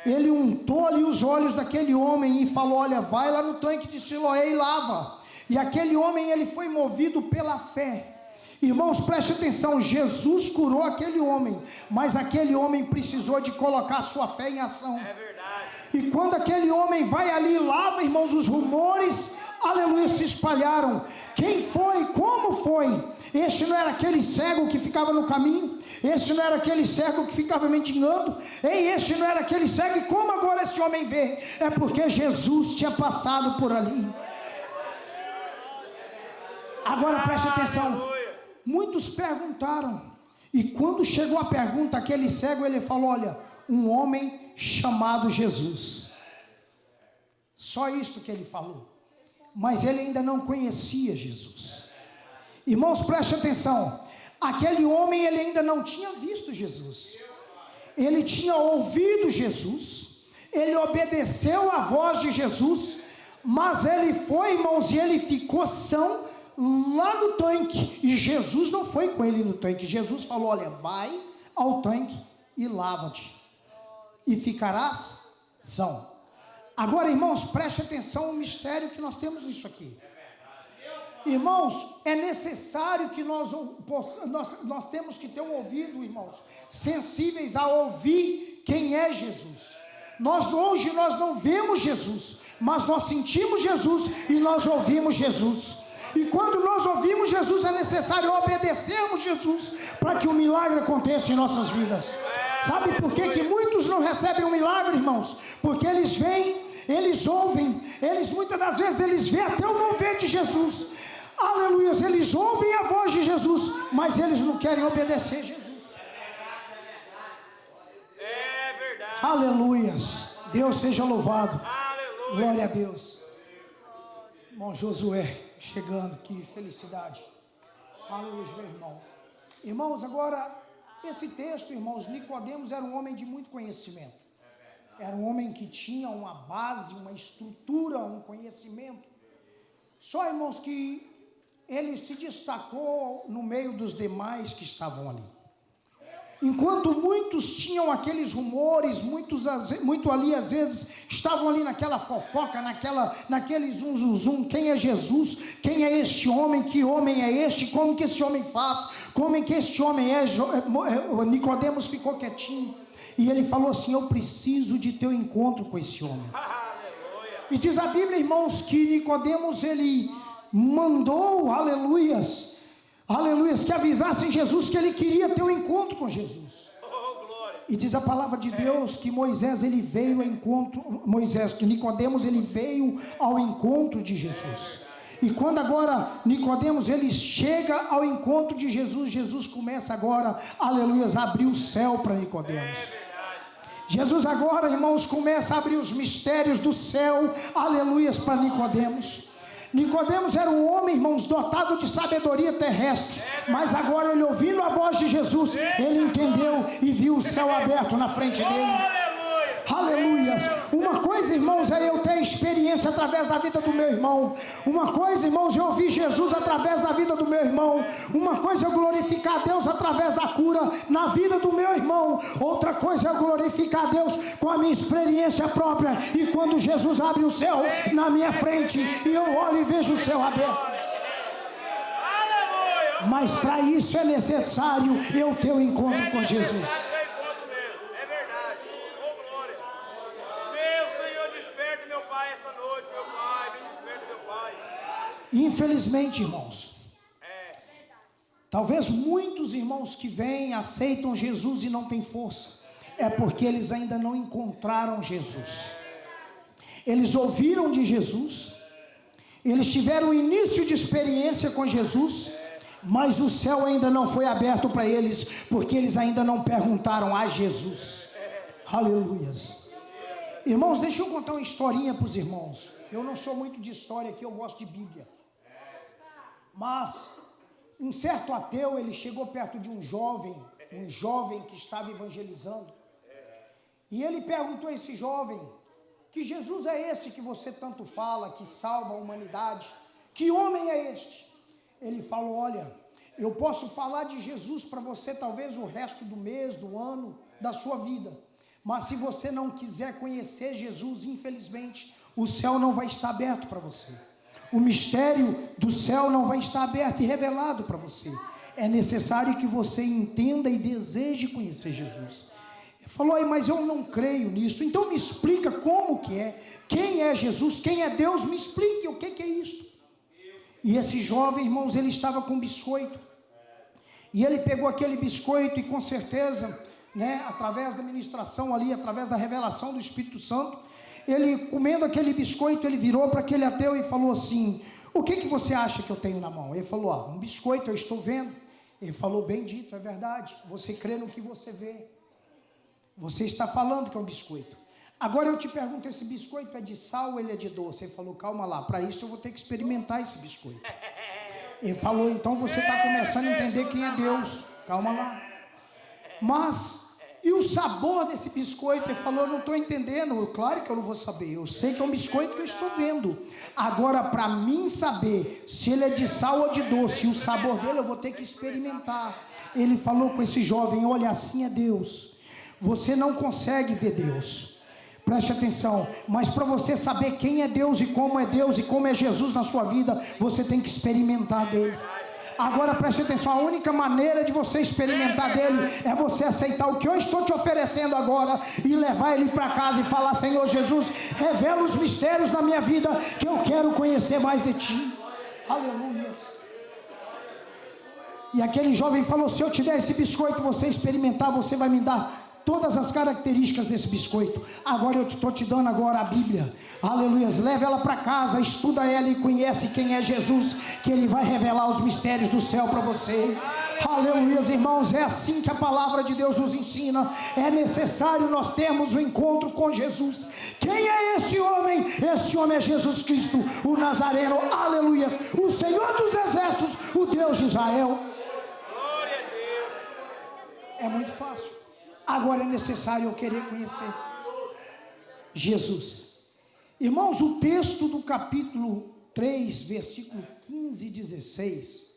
[SPEAKER 11] Ele untou ali os olhos daquele homem e falou: olha, vai lá no tanque de Siloé e lava. E aquele homem ele foi movido pela fé. Irmãos, preste atenção, Jesus curou aquele homem, mas aquele homem precisou de colocar a sua fé em ação.
[SPEAKER 3] É verdade.
[SPEAKER 11] E quando aquele homem vai ali e lava, irmãos, os rumores, aleluia, se espalharam. Quem foi? Como foi? Este não era aquele cego que ficava no caminho? Este não era aquele cego que ficava mendigando? Ei, este não era aquele cego? E como agora esse homem vê? É porque Jesus tinha passado por ali. Agora preste atenção. Muitos perguntaram. E quando chegou a pergunta, aquele cego, ele falou: olha, um homem chamado Jesus. Só isto que ele falou. Mas ele ainda não conhecia Jesus. Irmãos, preste atenção. Aquele homem, ele ainda não tinha visto Jesus. Ele tinha ouvido Jesus. Ele obedeceu à voz de Jesus. Mas ele foi, irmãos, e ele ficou são lá no tanque. E Jesus não foi com ele no tanque. Jesus falou: olha, vai ao tanque e lava-te, e ficarás são. Agora, irmãos, preste atenção ao mistério que nós temos nisso aqui. Irmãos, é necessário que nós temos que ter um ouvido, irmãos, sensíveis a ouvir quem é Jesus. Hoje nós não vemos Jesus, mas nós sentimos Jesus e nós ouvimos Jesus. E quando nós ouvimos Jesus, é necessário obedecermos Jesus para que o milagre aconteça em nossas vidas. Sabe por que muitos não recebem o milagre, irmãos? Porque eles veem, eles ouvem, muitas das vezes eles veem até o mover de Jesus. Aleluia, eles ouvem a voz de Jesus, mas eles não querem obedecer Jesus.
[SPEAKER 3] É verdade.
[SPEAKER 11] Aleluias, Deus seja louvado.
[SPEAKER 3] Aleluia.
[SPEAKER 11] Glória a Deus. Irmão Josué chegando, que felicidade. Aleluia, meu irmão. Irmãos, agora, esse texto, irmãos, Nicodemos era um homem de muito conhecimento. Era um homem que tinha uma base, uma estrutura, um conhecimento. Só, irmãos, que ele se destacou no meio dos demais que estavam ali. Enquanto muitos tinham aqueles rumores, muito ali às vezes estavam ali naquela fofoca, naquele zum, quem é Jesus, quem é este homem, que homem é este, como que esse homem faz, como que este homem é. Nicodemos ficou quietinho e ele falou assim: eu preciso de ter um encontro com esse homem. E diz a Bíblia, irmãos, que Nicodemos ele mandou, aleluias, que avisassem Jesus que ele queria ter um encontro com Jesus. E diz a palavra de Deus que que Nicodemos ele veio ao encontro de Jesus. E quando agora Nicodemos ele chega ao encontro de Jesus, Jesus começa agora, aleluias, a abrir o céu para Nicodemos. Jesus agora, irmãos, começa a abrir os mistérios do céu, aleluias, para Nicodemos. Nicodemos era um homem, irmãos, dotado de sabedoria terrestre, mas agora ele, ouvindo a voz de Jesus, ele entendeu e viu o céu aberto na frente dele. Aleluias. Uma coisa, irmãos, é eu ter experiência através da vida do meu irmão. Uma coisa, irmãos, é eu ouvir Jesus através da vida do meu irmão. Uma coisa é eu glorificar a Deus através da cura na vida do meu irmão. Outra coisa é eu glorificar a Deus com a minha experiência própria. E quando Jesus abre o céu na minha frente e eu olho e vejo o céu aberto. Mas para isso é necessário eu ter um encontro com Jesus. Infelizmente, irmãos, talvez muitos irmãos que vêm, aceitam Jesus e não têm força, é porque eles ainda não encontraram Jesus. Eles ouviram de Jesus, eles tiveram um início de experiência com Jesus, mas o céu ainda não foi aberto para eles, porque eles ainda não perguntaram a Jesus. Aleluias. Irmãos, deixa eu contar uma historinha para os irmãos. Eu não sou muito de história aqui, eu gosto de Bíblia. Mas um certo ateu, ele chegou perto de um jovem que estava evangelizando. E ele perguntou a esse jovem: que Jesus é esse que você tanto fala, que salva a humanidade? Que homem é este? Ele falou: olha, eu posso falar de Jesus para você talvez o resto do mês, do ano, da sua vida. Mas se você não quiser conhecer Jesus, infelizmente, o céu não vai estar aberto para você. O mistério do céu não vai estar aberto e revelado para você. É necessário que você entenda e deseje conhecer Jesus. Ele falou: mas eu não creio nisso. Então me explica como que é. Quem é Jesus? Quem é Deus? Me explique o que é isso. E esse jovem, irmãos, ele estava com biscoito. E ele pegou aquele biscoito e com certeza, através da ministração ali, através da revelação do Espírito Santo, ele comendo aquele biscoito, ele virou para aquele ateu e falou assim: o que você acha que eu tenho na mão? Ele falou: um biscoito, eu estou vendo. Ele falou: bem dito, é verdade, você crê no que você vê. Você está falando que é um biscoito. Agora eu te pergunto, esse biscoito é de sal ou ele é de doce? Ele falou: calma lá, para isso eu vou ter que experimentar esse biscoito. Ele falou: então você está começando a entender quem é Deus. Calma lá. Mas e o sabor desse biscoito? Ele falou: não estou entendendo. Claro que eu não vou saber, eu sei que é um biscoito que eu estou vendo. Agora, para mim saber se ele é de sal ou de doce, e o sabor dele eu vou ter que experimentar. Ele falou com esse jovem: olha, assim é Deus. Você não consegue ver Deus, preste atenção, mas para você saber quem é Deus e como é Jesus na sua vida, você tem que experimentar dele. Agora preste atenção, a única maneira de você experimentar dele é você aceitar o que eu estou te oferecendo agora e levar ele para casa e falar: Senhor Jesus, revela os mistérios da minha vida, que eu quero conhecer mais de ti. Aleluia. E aquele jovem falou: se eu te der esse biscoito, você experimentar, você vai me dar todas as características desse biscoito. Agora eu estou te dando agora a Bíblia. Aleluia. Leva ela para casa, estuda ela e conhece quem é Jesus, que ele vai revelar os mistérios do céu para você. Aleluia, irmãos, é assim que a palavra de Deus nos ensina. É necessário nós termos um encontro com Jesus. Quem é esse homem? Esse homem é Jesus Cristo, o Nazareno, aleluia, o Senhor dos exércitos, o Deus de Israel.
[SPEAKER 3] Glória a Deus.
[SPEAKER 11] É muito fácil. Agora é necessário eu querer conhecer Jesus. Irmãos, o texto do capítulo 3, versículo 15 e 16,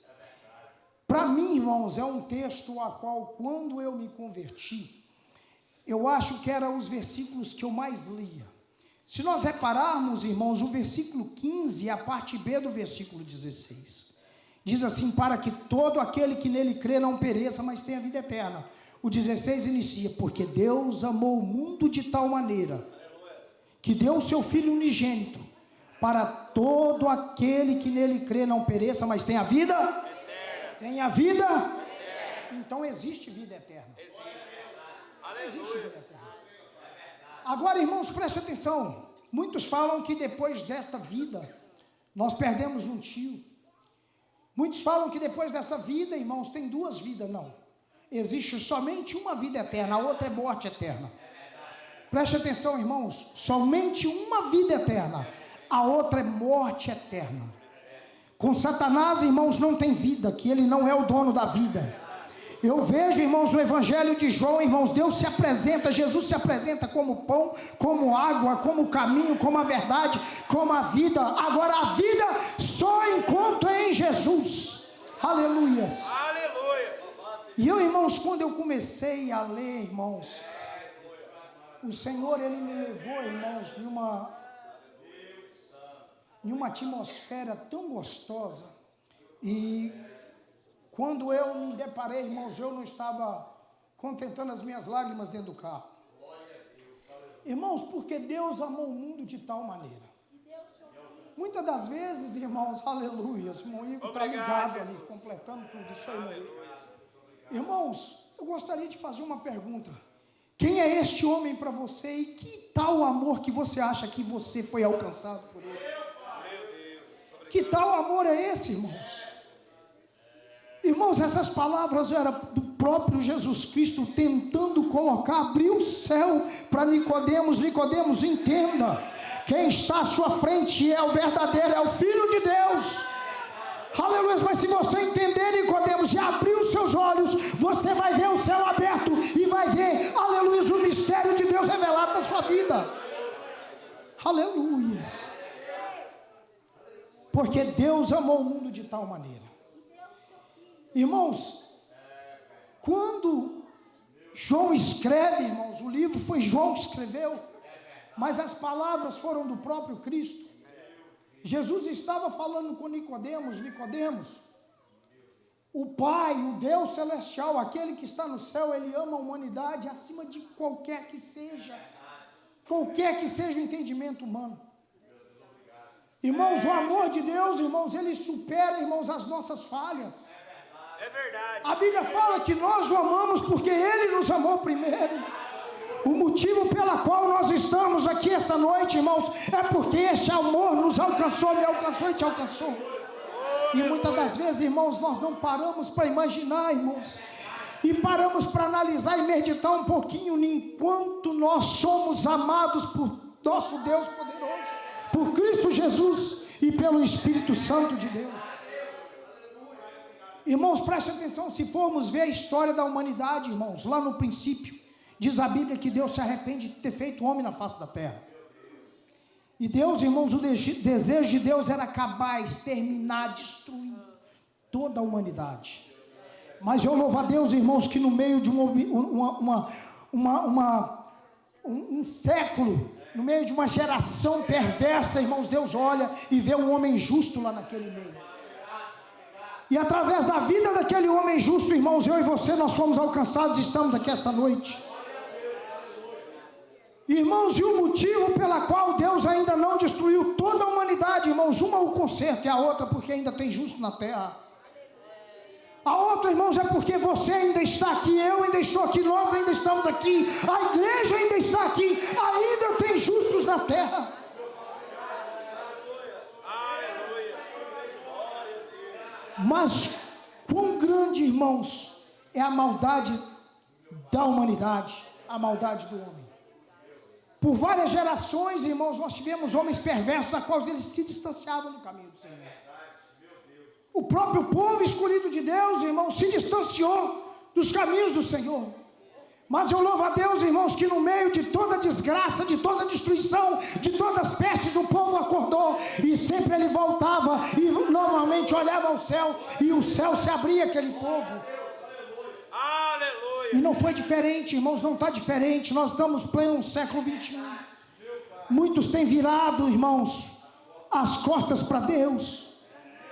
[SPEAKER 11] para mim, irmãos, é um texto a qual, quando eu me converti, eu acho que era os versículos que eu mais lia. Se nós repararmos, irmãos, o versículo 15 e a parte B do versículo 16, diz assim: para que todo aquele que nele crê não pereça, mas tenha vida eterna. O 16 inicia: porque Deus amou o mundo de tal maneira, que deu o seu Filho unigênito, para todo aquele que nele crê não pereça, mas tenha vida eterna. Tenha vida eterna. Então existe vida eterna. Existe vida eterna. Agora, irmãos, preste atenção. Muitos falam que depois desta vida nós perdemos um tio. Muitos falam que depois dessa vida, irmãos, tem duas vidas. Não, existe somente uma vida eterna, a outra é morte eterna. Preste atenção, irmãos, somente uma vida eterna, a outra é morte eterna. Com Satanás, irmãos, não tem vida, que ele não é o dono da vida. Eu vejo, irmãos, no Evangelho de João, irmãos, Deus se apresenta, Jesus se apresenta como pão, como água, como caminho, como a verdade, como a vida. Agora a vida só encontra em Jesus. Aleluias.
[SPEAKER 3] Aleluia.
[SPEAKER 11] E eu, irmãos, quando eu comecei a ler, irmãos, o Senhor, Ele me levou, irmãos, numa atmosfera tão gostosa. E quando eu me deparei, irmãos, eu não estava contentando as minhas lágrimas dentro do carro. Irmãos, porque Deus amou o mundo de tal maneira. Muitas das vezes, irmãos, aleluia, o irmão Igor está ligado ali, completando tudo isso aí. Irmãos, eu gostaria de fazer uma pergunta. Quem é este homem para você e que tal amor que você acha que você foi alcançado por ele? Que tal amor é esse, irmãos? Irmãos, essas palavras eram do próprio Jesus Cristo tentando abrir o céu para Nicodemos. Nicodemos, entenda, quem está à sua frente é o verdadeiro, é o Filho de Deus. Aleluia, mas se você entender, Nicodemos, e abrir os seus olhos, você vai ver o céu aberto e vai ver, aleluia, o mistério de Deus revelado na sua vida. Aleluia. Porque Deus amou o mundo de tal maneira. Irmãos, quando João escreve, irmãos, o livro foi João que escreveu, mas as palavras foram do próprio Cristo. Jesus estava falando com Nicodemos: Nicodemos, o Pai, o Deus celestial, aquele que está no céu, Ele ama a humanidade acima de qualquer que seja o entendimento humano. Irmãos, o amor de Deus, irmãos, Ele supera, irmãos, as nossas falhas.
[SPEAKER 3] É verdade.
[SPEAKER 11] A Bíblia fala que nós o amamos porque Ele nos amou primeiro. O motivo pela qual nós estamos aqui esta noite, irmãos, é porque este amor nos alcançou, me alcançou e te alcançou. E muitas das vezes, irmãos, nós não paramos para imaginar, irmãos, e paramos para analisar e meditar um pouquinho enquanto nós somos amados por nosso Deus poderoso, por Cristo Jesus e pelo Espírito Santo de Deus. Irmãos, preste atenção, se formos ver a história da humanidade, irmãos, lá no princípio, diz a Bíblia que Deus se arrepende de ter feito o homem na face da terra. E Deus, irmãos, o desejo de Deus era acabar, exterminar, destruir toda a humanidade. Mas eu louvo a Deus, irmãos, que no meio de um século, no meio de uma geração perversa, irmãos, Deus olha e vê um homem justo lá naquele meio. E através da vida daquele homem justo, irmãos, eu e você, nós fomos alcançados e estamos aqui esta noite. Irmãos, e o motivo pela qual Deus ainda não destruiu toda a humanidade, irmãos, uma o conserto e a outra porque ainda tem justo na terra. A outra, irmãos, é porque você ainda está aqui, eu ainda estou aqui, nós ainda estamos aqui, a igreja ainda está aqui, ainda tem justos na terra. Mas quão grande, irmãos, é a maldade da humanidade, a maldade do homem. Por várias gerações, irmãos, nós tivemos homens perversos a quais eles se distanciavam do caminho do Senhor. O próprio povo escolhido de Deus, irmãos, se distanciou dos caminhos do Senhor. Mas eu louvo a Deus, irmãos, que no meio de toda desgraça, de toda destruição, de todas as pestes, o povo acordou e sempre ele voltava e normalmente olhava ao céu e o céu se abria aquele povo.
[SPEAKER 3] Aleluia.
[SPEAKER 11] E não foi diferente, irmãos, não está diferente. Nós estamos pleno no século 21. Muitos têm virado, irmãos, as costas para Deus.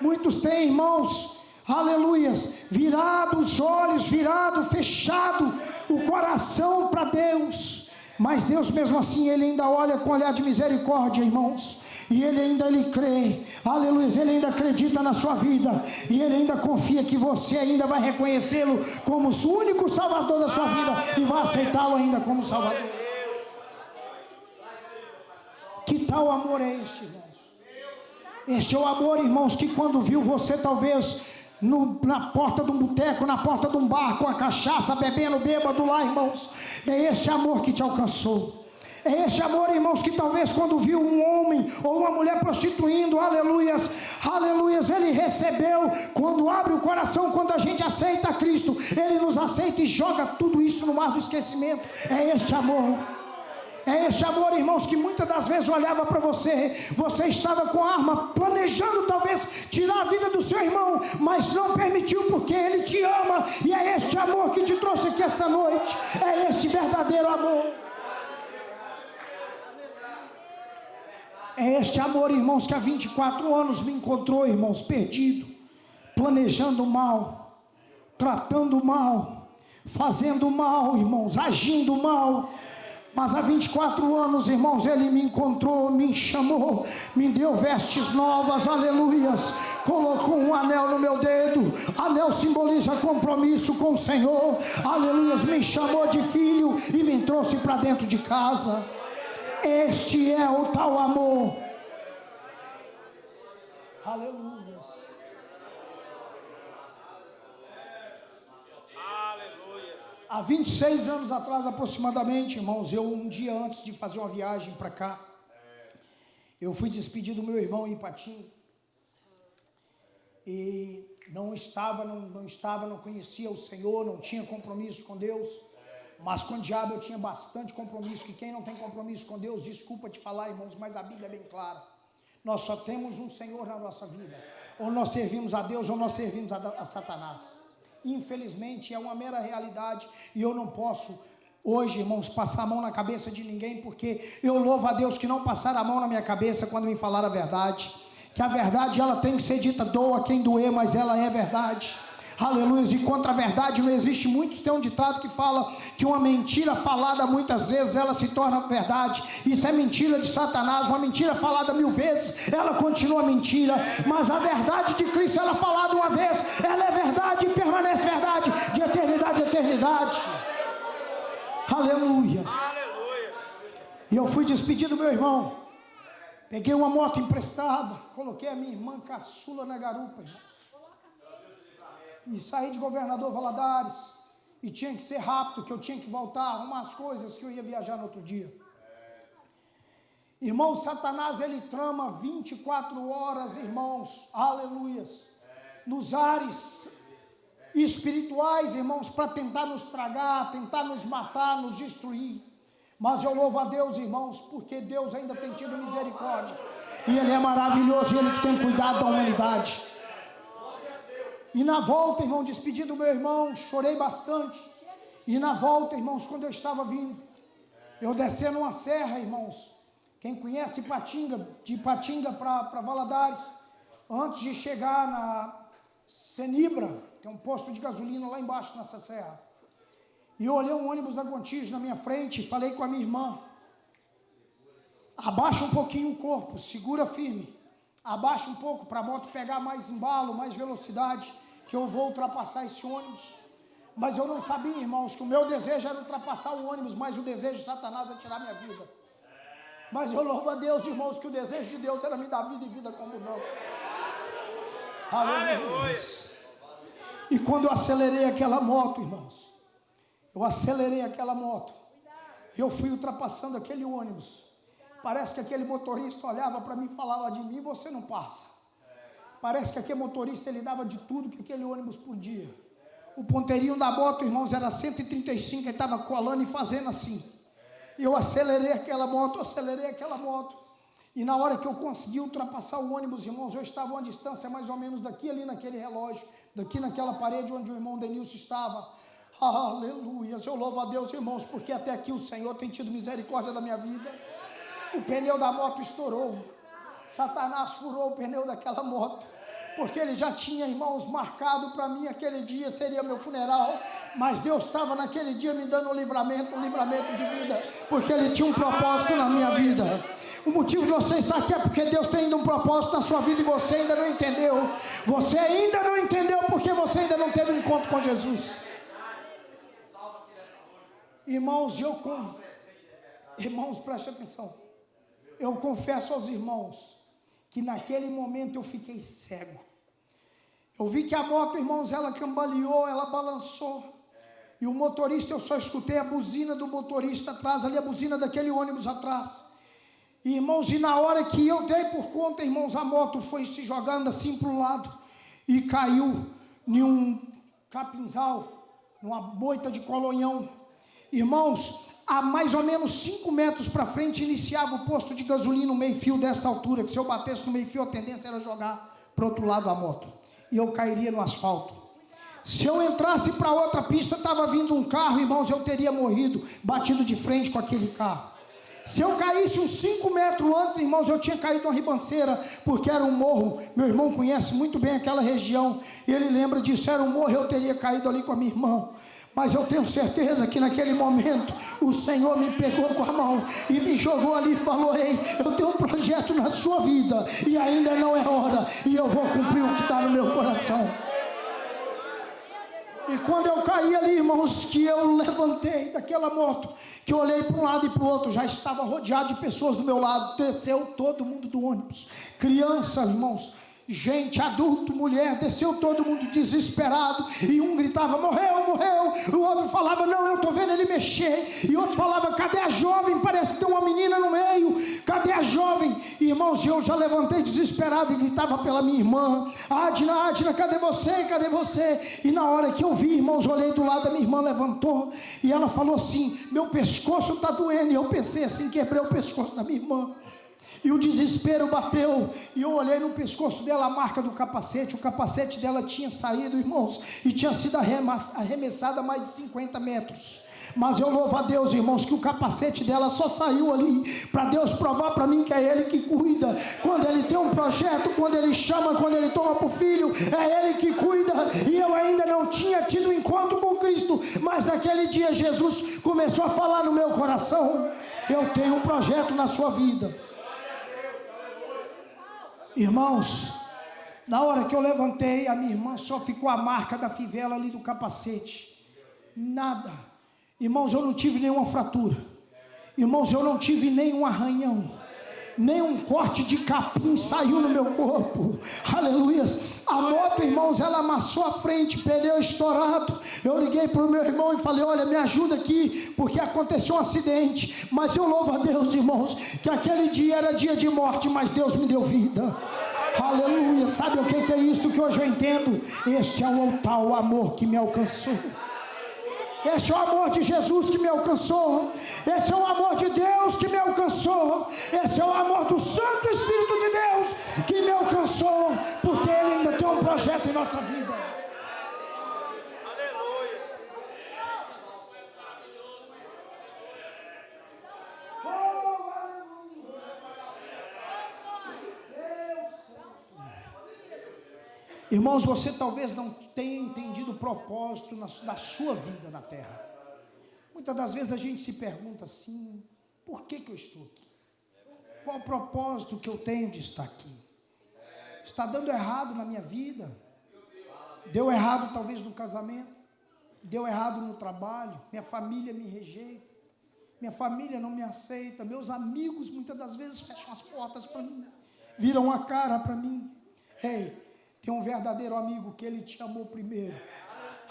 [SPEAKER 11] Muitos têm, irmãos, aleluias, virado os olhos, virado, fechado o coração para Deus. Mas Deus mesmo assim, Ele ainda olha com olhar de misericórdia, irmãos. E Ele ainda crê, aleluia, Ele ainda acredita na sua vida. E Ele ainda confia que você ainda vai reconhecê-lo como o único Salvador da sua vida. E vai aceitá-lo ainda como Salvador. Que tal amor é este, irmãos? Este é o amor, irmãos, que quando viu você talvez na porta de um boteco, na porta de um bar, com a cachaça, bebendo, bêbado lá, irmãos. É este amor que te alcançou. É este amor, irmãos, que talvez quando viu um homem ou uma mulher prostituindo, aleluias, aleluias, ele recebeu. Quando abre o coração, quando a gente aceita Cristo, Ele nos aceita e joga tudo isso no mar do esquecimento. É este amor. É este amor, irmãos, que muitas das vezes olhava para você. Você estava com a arma, planejando talvez tirar a vida do seu irmão, mas não permitiu porque Ele te ama. E é este amor que te trouxe aqui esta noite. É este verdadeiro amor. É este amor, irmãos, que há 24 anos me encontrou, irmãos, perdido, planejando mal, tratando mal, fazendo mal, irmãos, agindo mal. Mas há 24 anos, irmãos, Ele me encontrou, me chamou, me deu vestes novas, aleluias, colocou um anel no meu dedo. Anel simboliza compromisso com o Senhor, aleluias, me chamou de filho e me trouxe para dentro de casa. Este é o tal amor. Aleluia. Há 26 anos atrás, aproximadamente, irmãos, um dia antes de fazer uma viagem para cá, eu fui despedir do meu irmão em Ipatinga. E não conhecia o Senhor, não tinha compromisso com Deus. Mas com o diabo eu tinha bastante compromisso. Que quem não tem compromisso com Deus, desculpa te falar, irmãos, mas a Bíblia é bem clara. Nós só temos um Senhor na nossa vida. Ou nós servimos a Deus ou nós servimos a Satanás. Infelizmente é uma mera realidade. E eu não posso hoje, irmãos, passar a mão na cabeça de ninguém, porque eu louvo a Deus que não passaram a mão na minha cabeça quando me falaram a verdade. Que a verdade ela tem que ser dita, doa quem doer, mas ela é verdade. Aleluia, e contra a verdade não existe. Muitos têm um ditado que fala que uma mentira falada muitas vezes ela se torna verdade. Isso é mentira de Satanás. Uma mentira falada 1000 vezes, ela continua mentira. Mas a verdade de Cristo, ela falada uma vez, ela é verdade e permanece verdade de eternidade a eternidade. Aleluia. E eu fui despedir do meu irmão. Peguei uma moto emprestada, coloquei a minha irmã caçula na garupa, irmão. E saí de Governador Valadares. E tinha que ser rápido, que eu tinha que voltar, arrumar as coisas, que eu ia viajar no outro dia. Irmão, Satanás, ele trama 24 horas, irmãos, aleluias, nos ares espirituais, irmãos, para tentar nos tragar, tentar nos matar, nos destruir. Mas eu louvo a Deus, irmãos, porque Deus ainda tem tido misericórdia. E Ele é maravilhoso, e Ele que tem cuidado da humanidade. E na volta, irmão, despedi do meu irmão, chorei bastante. E na volta, irmãos, quando eu estava vindo, eu descendo uma serra, irmãos. Quem conhece Ipatinga, de Ipatinga para Valadares, antes de chegar na Senibra, tem um posto de gasolina lá embaixo nessa serra. E eu olhei um ônibus da Gontijo na minha frente e falei com a minha irmã: abaixa um pouquinho o corpo, segura firme. Abaixa um pouco para a moto pegar mais embalo, mais velocidade, que eu vou ultrapassar esse ônibus. Mas eu não sabia, irmãos, que o meu desejo era ultrapassar o ônibus, mas o desejo de Satanás é tirar minha vida. Mas eu louvo a Deus, irmãos, que o desejo de Deus era me dar vida e vida como nós. Aleluia. E quando eu acelerei aquela moto, irmãos, eu acelerei aquela moto, eu fui ultrapassando aquele ônibus. Parece que aquele motorista olhava para mim e falava de mim: você não passa. Parece que aquele motorista, ele dava de tudo que aquele ônibus podia. O ponteirinho da moto, irmãos, era 135, ele estava colando e fazendo assim. Eu acelerei aquela moto, e na hora que eu consegui ultrapassar o ônibus, irmãos, eu estava a uma distância mais ou menos daqui ali naquele relógio, daqui naquela parede onde o irmão Denilson estava. Aleluia, eu louvo a Deus, irmãos, porque até aqui o Senhor tem tido misericórdia da minha vida. O pneu da moto estourou, Satanás furou o pneu daquela moto, porque ele já tinha, irmãos, marcado para mim aquele dia, seria meu funeral, mas Deus estava naquele dia me dando um livramento de vida, porque Ele tinha um propósito na minha vida. O motivo de você estar aqui é porque Deus tem ainda um propósito na sua vida e você ainda não entendeu. Você ainda não entendeu porque você ainda não teve um encontro com Jesus. Irmãos, irmãos, preste atenção. Eu confesso aos irmãos que naquele momento eu fiquei cego. Eu vi que a moto, irmãos, ela cambaleou, ela balançou. E o motorista, eu só escutei a buzina do motorista atrás, ali a buzina daquele ônibus atrás. E, irmãos, e na hora que eu dei por conta, irmãos, a moto foi se jogando assim para o lado e caiu em um capinzal, numa moita de colonhão. Irmãos, a mais ou menos 5 metros para frente iniciava o posto de gasolina no meio-fio desta altura, que se eu batesse no meio-fio a tendência era jogar para o outro lado a moto, e eu cairia no asfalto. Se eu entrasse para outra pista, estava vindo um carro, irmãos, eu teria morrido, batido de frente com aquele carro. Se eu caísse uns 5 metros antes, irmãos, eu tinha caído uma ribanceira, porque era um morro. Meu irmão conhece muito bem aquela região, e ele lembra disso, era um morro, eu teria caído ali com a minha irmã. Mas eu tenho certeza que naquele momento o Senhor me pegou com a mão e me jogou ali e falou: ei, eu tenho um projeto na sua vida e ainda não é hora, e eu vou cumprir o que está no meu coração. E quando eu caí ali, irmãos, que eu levantei daquela moto, que eu olhei para um lado e para o outro, já estava rodeado de pessoas do meu lado, desceu todo mundo do ônibus, criança, irmãos, gente, adulto, mulher, desceu todo mundo desesperado, e um gritava: morreu, morreu, o outro falava: não, eu estou vendo ele mexer, e outro falava: cadê a jovem, parece que tem uma menina no meio, cadê a jovem? E, irmãos, eu já levantei desesperado e gritava pela minha irmã: Adna, Adna, cadê você, cadê você? E na hora que eu vi, irmãos, olhei do lado, a minha irmã levantou, e ela falou assim: meu pescoço está doendo, e eu pensei assim, quebrei o pescoço da minha irmã. E o desespero bateu, e eu olhei no pescoço dela a marca do capacete. O capacete dela tinha saído, irmãos, e tinha sido arremessada a mais de 50 metros. Mas eu louvo a Deus, irmãos, que o capacete dela só saiu ali para Deus provar para mim que é Ele que cuida. Quando Ele tem um projeto, quando Ele chama, quando Ele toma para o filho, é Ele que cuida. E eu ainda não tinha tido encontro com Cristo, mas naquele dia Jesus começou a falar no meu coração: eu tenho um projeto na sua vida. Irmãos, na hora que eu levantei, a minha irmã só ficou a marca da fivela ali do capacete. Nada. Irmãos, eu não tive nenhuma fratura. Irmãos, eu não tive nenhum arranhão. Nenhum corte de capim saiu no meu corpo. Aleluia. A moto, irmãos, ela amassou a frente, pneu estourado. Eu liguei para o meu irmão e falei: olha, me ajuda aqui, porque aconteceu um acidente. Mas eu louvo a Deus, irmãos, que aquele dia era dia de morte, mas Deus me deu vida. Aleluia. Sabe o que é isso que hoje eu entendo? Este é o tal amor que me alcançou. Esse é o amor de Jesus que me alcançou. Esse é o amor de Deus que me alcançou. Esse é o amor do Santo Espírito de Deus que me alcançou, porque Ele ainda tem um projeto em nossa vida.
[SPEAKER 3] Aleluia.
[SPEAKER 11] Irmãos, você talvez não tenha entendido o propósito da sua vida na terra. Muitas das vezes a gente se pergunta assim: por que eu estou aqui? Qual o propósito que eu tenho de estar aqui? Está dando errado na minha vida? Deu errado talvez no casamento? Deu errado no trabalho? Minha família me rejeita? Minha família não me aceita? Meus amigos muitas das vezes fecham as portas para mim, viram a cara para mim. Ei, Tem um verdadeiro amigo que ele te amou primeiro.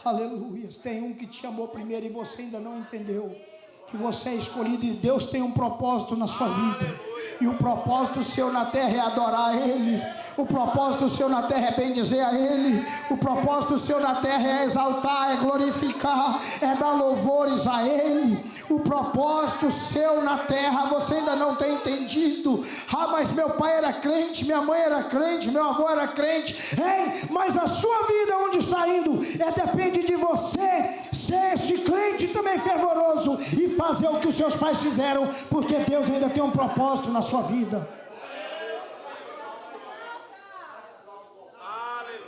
[SPEAKER 11] Aleluia. Tem um que te amou primeiro e você ainda não entendeu que você é escolhido e Deus tem um propósito na sua vida. E o propósito seu na terra é adorar a Ele. O propósito seu na terra é bendizer a Ele. O propósito seu na terra é exaltar, é glorificar, é dar louvores a Ele. O propósito seu na terra você ainda não tem entendido. Ah, mas meu pai era crente, minha mãe era crente, meu avô era crente. Ei, mas a sua vida onde está indo depende de você ser este crente também fervoroso e fazer o que os seus pais fizeram, porque Deus ainda tem um propósito na sua vida.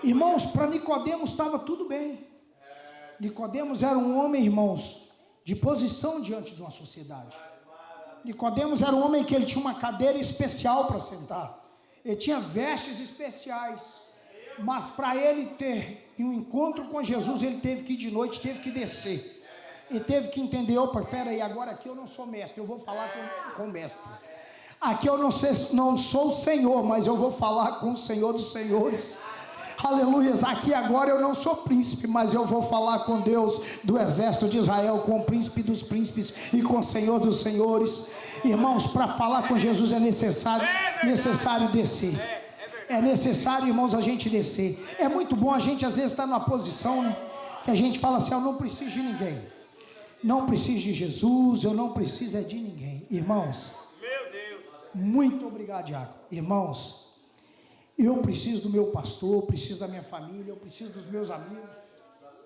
[SPEAKER 11] Irmãos, para Nicodemos estava tudo bem. Nicodemos era um homem, irmãos, de posição diante de uma sociedade. Nicodemos era um homem que ele tinha uma cadeira especial para sentar. Ele tinha vestes especiais. Mas para ele ter um encontro com Jesus, ele teve que ir de noite, teve que descer. Ele teve que entender, opa, espera aí, agora aqui eu não sou mestre, eu vou falar com o mestre. Aqui eu não sou o Senhor, mas eu vou falar com o Senhor dos Senhores. Aleluia. Aqui agora eu não sou príncipe, mas eu vou falar com Deus do exército de Israel, com o príncipe dos príncipes e com o Senhor dos senhores. Irmãos, para falar com Jesus é necessário descer. É necessário, irmãos, a gente descer. É muito bom a gente às vezes estar numa posição, né, que a gente fala assim, eu não preciso de ninguém. Não preciso de Jesus, eu não preciso de ninguém. Irmãos, muito obrigado, Diácono. Irmãos, eu preciso do meu pastor, eu preciso da minha família, eu preciso dos meus amigos,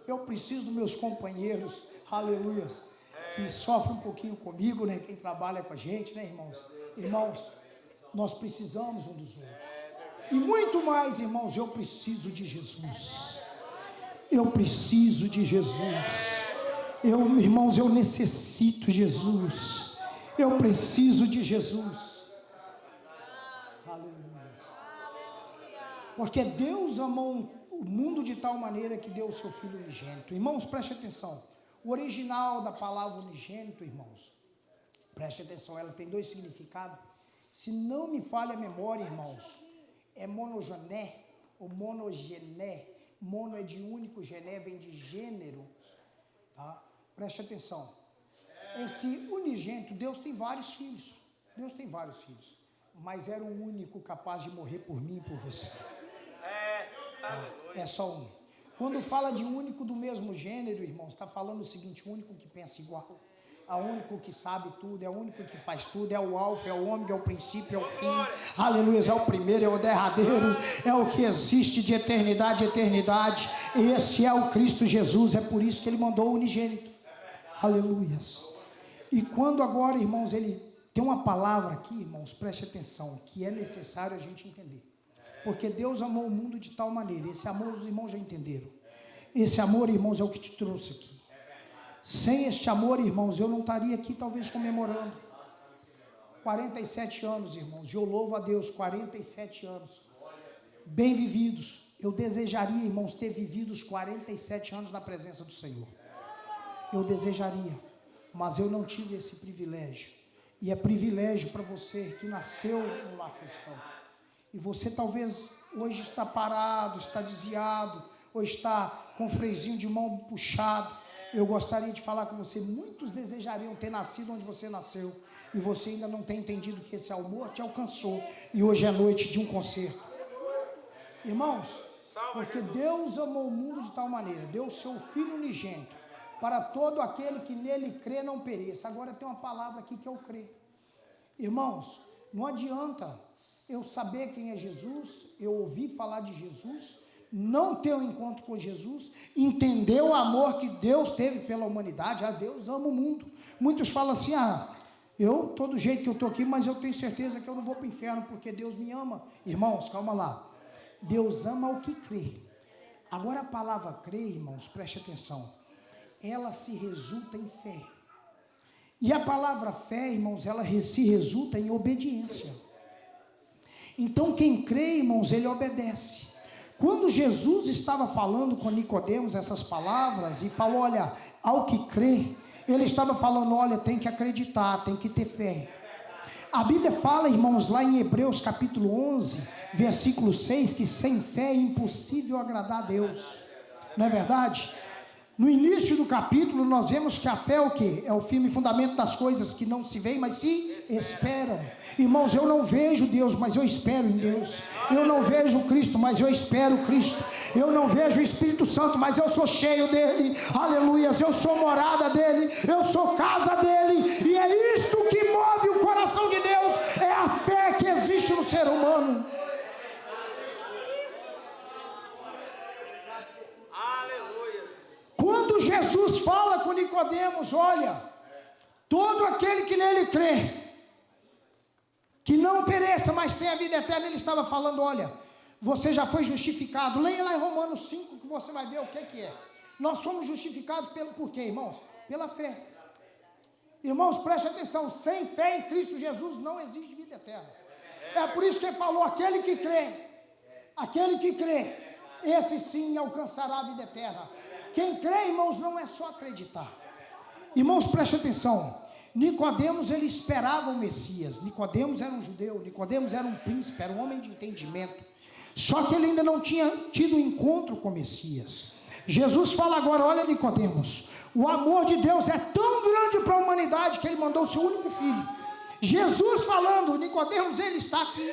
[SPEAKER 11] eu preciso dos meus companheiros, aleluia, que sofrem um pouquinho comigo, né? Quem trabalha com a gente, né, irmãos? Irmãos, nós precisamos um dos outros. E muito mais, irmãos, eu preciso de Jesus. Eu preciso de Jesus. Irmãos, eu necessito de Jesus. Eu preciso de Jesus. Porque Deus amou o mundo de tal maneira que deu o seu Filho unigênito. Irmãos, preste atenção. O original da palavra unigênito, irmãos, preste atenção, ela tem dois significados. Se não me falha a memória, irmãos, é monogené ou monogené. Mono é de único, gené vem de gênero. Tá? Preste atenção. Esse unigênito, Deus tem vários filhos. Deus tem vários filhos. Mas era o único capaz de morrer por mim e por você. É só um. Quando fala de único do mesmo gênero, irmãos, está falando o seguinte: o único que pensa igual, o único que sabe tudo, é o único que faz tudo, é o alfa, é o ômega, é o princípio, é o fim, aleluia, é o primeiro, é o derradeiro, é o que existe de eternidade a eternidade. Esse é o Cristo Jesus, é por isso que ele mandou o unigênito, aleluia. E quando agora, irmãos, ele tem uma palavra aqui, irmãos, preste atenção, que é necessário a gente entender. Porque Deus amou o mundo de tal maneira. Esse amor os irmãos já entenderam. Esse amor, irmãos, é o que te trouxe aqui. Sem este amor, irmãos, eu não estaria aqui talvez comemorando 47 anos, irmãos. Eu louvo a Deus, 47 anos. Bem vividos. Eu desejaria, irmãos, ter vivido os 47 anos na presença do Senhor. Eu desejaria. Mas eu não tive esse privilégio. E é privilégio para você que nasceu no lar cristão. E você talvez hoje está parado, está desviado, ou está com o freiozinho de mão puxado. Eu gostaria de falar com você, muitos desejariam ter nascido onde você nasceu, e você ainda não tem entendido que esse amor te alcançou, e hoje é noite de um concerto. Irmãos, porque Deus amou o mundo de tal maneira, deu o seu Filho unigênito, para todo aquele que nele crê não pereça. Agora tem uma palavra aqui que eu creio. Irmãos, não adianta eu saber quem é Jesus, eu ouvir falar de Jesus, não ter um encontro com Jesus, entender o amor que Deus teve pela humanidade. Deus ama o mundo. Muitos falam assim, eu, todo jeito que eu estou aqui, mas eu tenho certeza que eu não vou para o inferno, porque Deus me ama. Irmãos, calma lá. Deus ama o que crê. Agora a palavra crer, irmãos, preste atenção, ela se resulta em fé. E a palavra fé, irmãos, ela se resulta em obediência. Então quem crê, irmãos, ele obedece. Quando Jesus estava falando com Nicodemos essas palavras e falou, olha, ao que crê, ele estava falando, olha, tem que acreditar, tem que ter fé. A Bíblia fala, irmãos, lá em Hebreus capítulo 11, versículo 6, que sem fé é impossível agradar a Deus. Não é verdade? No início do capítulo nós vemos que a fé é o quê? É o firme fundamento das coisas que não se veem, mas se esperam. Irmãos, eu não vejo Deus, mas eu espero em Deus. Eu não vejo Cristo, mas eu espero Cristo. Eu não vejo o Espírito Santo, mas eu sou cheio dele. Aleluias, eu sou morada dele, eu sou casa dele. E é isto que move o coração de Deus, é a fé que existe no ser humano. Quando Jesus fala com Nicodemos, olha, todo aquele que nele crê, que não pereça, mas tenha a vida eterna, ele estava falando, olha, você já foi justificado. Leia lá em Romanos 5 que você vai ver o que é. Nós somos justificados por quê, irmãos? Pela fé. Irmãos, preste atenção, sem fé em Cristo Jesus não existe vida eterna. É por isso que ele falou, aquele que crê, esse sim alcançará a vida eterna. Quem crê, irmãos, não é só acreditar. Irmãos, preste atenção. Nicodemos, ele esperava o Messias. Nicodemos era um judeu, Nicodemos era um príncipe, era um homem de entendimento. Só que ele ainda não tinha tido encontro com o Messias. Jesus fala agora, olha Nicodemos, o amor de Deus é tão grande para a humanidade que ele mandou o seu único filho. Jesus falando, Nicodemos, ele está aqui.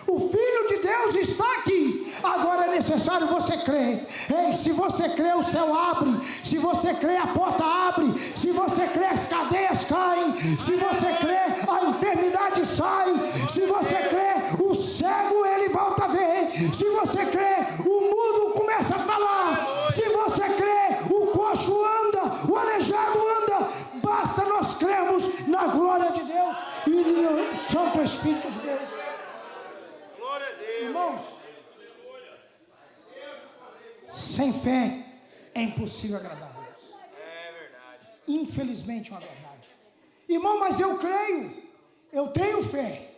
[SPEAKER 11] O Filho de Deus está aqui. Agora é necessário você crer. Ei, se você crer, o céu abre. Se você crer, a porta abre. Se você crer, as cadeias caem. Se você crer, a enfermidade sai. Se você crer, o cego ele volta a ver. Se você crer, o mudo começa a falar. Se você crer, o coxo anda, o aleijado anda. Basta nós crermos na glória de Deus e no Santo Espírito de Deus. Irmãos, sem fé é impossível agradar a Deus.
[SPEAKER 3] É verdade.
[SPEAKER 11] Infelizmente é uma verdade. Irmão, mas eu creio, eu tenho fé.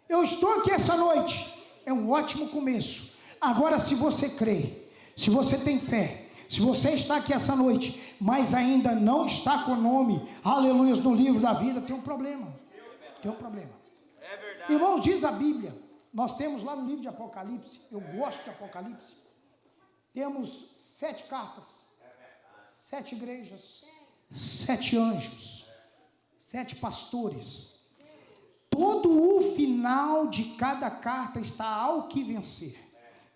[SPEAKER 11] Eu estou aqui essa noite. É um ótimo começo. Agora, se você crê, se você tem fé, se você está aqui essa noite, mas ainda não está com o nome, aleluia, no livro da vida, tem um problema. Tem um problema.
[SPEAKER 3] É verdade.
[SPEAKER 11] Irmãos, diz a Bíblia. Nós temos lá no livro de Apocalipse, eu gosto de Apocalipse, temos 7 cartas, 7 igrejas, 7 anjos, 7 pastores. Todo o final de cada carta está ao que vencer.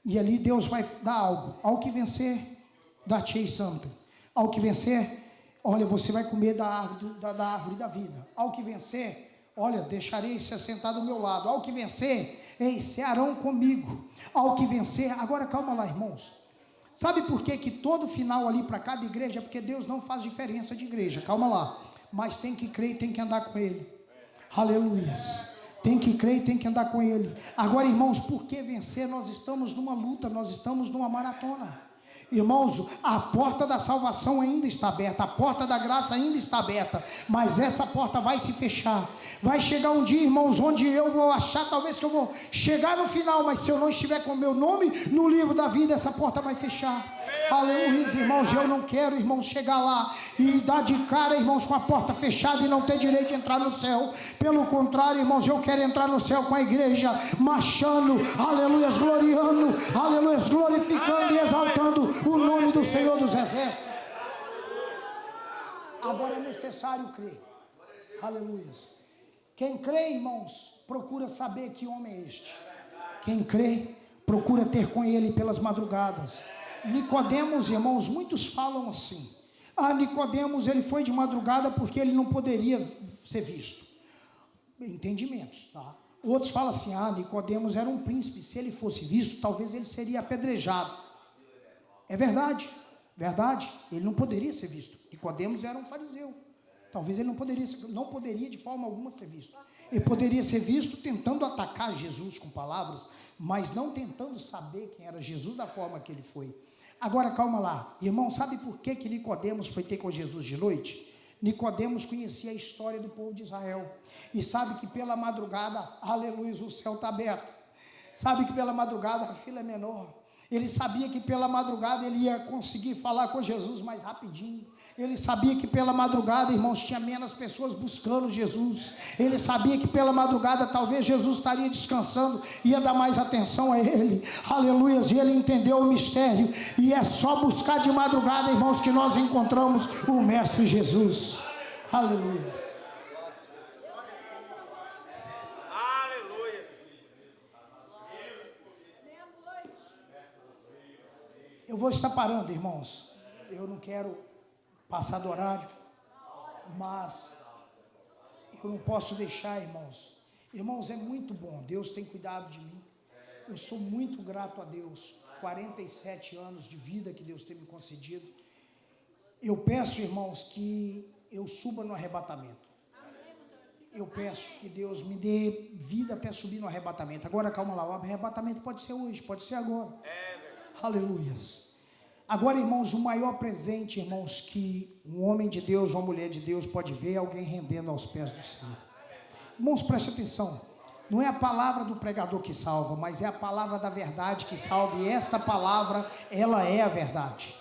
[SPEAKER 11] E ali Deus vai dar algo. Ao que vencer, dá-te-ei santo. Ao que vencer, olha, você vai comer da árvore da vida. Ao que vencer, olha, deixarei se assentar do meu lado. Ao que vencer, ei, cearão comigo. Ao que vencer, agora calma lá, irmãos. Sabe por que todo final ali para cada igreja? É porque Deus não faz diferença de igreja, calma lá. Mas tem que crer e tem que andar com Ele. Aleluias. Tem que crer e tem que andar com Ele. Agora, irmãos, por que vencer? Nós estamos numa luta, nós estamos numa maratona. Irmãos, a porta da salvação ainda está aberta, a porta da graça ainda está aberta, mas essa porta vai se fechar. Vai chegar um dia, irmãos, onde eu vou achar, talvez que eu vou chegar no final, mas se eu não estiver com o meu nome no livro da vida, essa porta vai fechar. Aleluia, irmãos, eu não quero, irmãos, chegar lá e dar de cara, irmãos, com a porta fechada e não ter direito de entrar no céu. Pelo contrário, irmãos, eu quero entrar no céu com a igreja marchando, aleluia, gloriando, aleluia, glorificando e exaltando o nome do Senhor dos Exércitos. Agora é necessário crer. Aleluia. Quem crê, irmãos, procura saber que homem é este. Quem crê, procura ter com ele pelas madrugadas. Nicodemos, irmãos, muitos falam assim. Nicodemos, ele foi de madrugada porque ele não poderia ser visto. Entendimentos, tá? Outros falam assim, Nicodemos era um príncipe, se ele fosse visto, talvez ele seria apedrejado. É verdade, verdade, ele não poderia ser visto. Nicodemos era um fariseu. Talvez ele não poderia de forma alguma ser visto. Ele poderia ser visto tentando atacar Jesus com palavras, mas não tentando saber quem era Jesus da forma que ele foi. Agora, calma lá. Irmão, sabe por que Nicodemos foi ter com Jesus de noite? Nicodemos conhecia a história do povo de Israel. E sabe que pela madrugada, aleluia, o céu está aberto. Sabe que pela madrugada a fila é menor. Ele sabia que pela madrugada ele ia conseguir falar com Jesus mais rapidinho. Ele sabia que pela madrugada, irmãos, tinha menos pessoas buscando Jesus. Ele sabia que pela madrugada talvez Jesus estaria descansando, ia dar mais atenção a ele. Aleluia. E ele entendeu o mistério. E é só buscar de madrugada, irmãos, que nós encontramos o Mestre Jesus. Aleluia. Eu vou estar parando, irmãos. Eu não quero passar do horário, mas eu não posso deixar, irmãos. Irmãos, é muito bom. Deus tem cuidado de mim. Eu sou muito grato a Deus. 47 anos de vida que Deus tem me concedido. Eu peço, irmãos, que eu suba no arrebatamento. Eu peço que Deus me dê vida até subir no arrebatamento. Agora, calma lá, o arrebatamento pode ser hoje, pode ser agora. Aleluias. Agora, irmãos, o maior presente, irmãos, que um homem de Deus, uma mulher de Deus pode ver é alguém rendendo aos pés do Senhor. Irmãos, preste atenção. Não é a palavra do pregador que salva, mas é a palavra da verdade que salva. E esta palavra, ela é a verdade.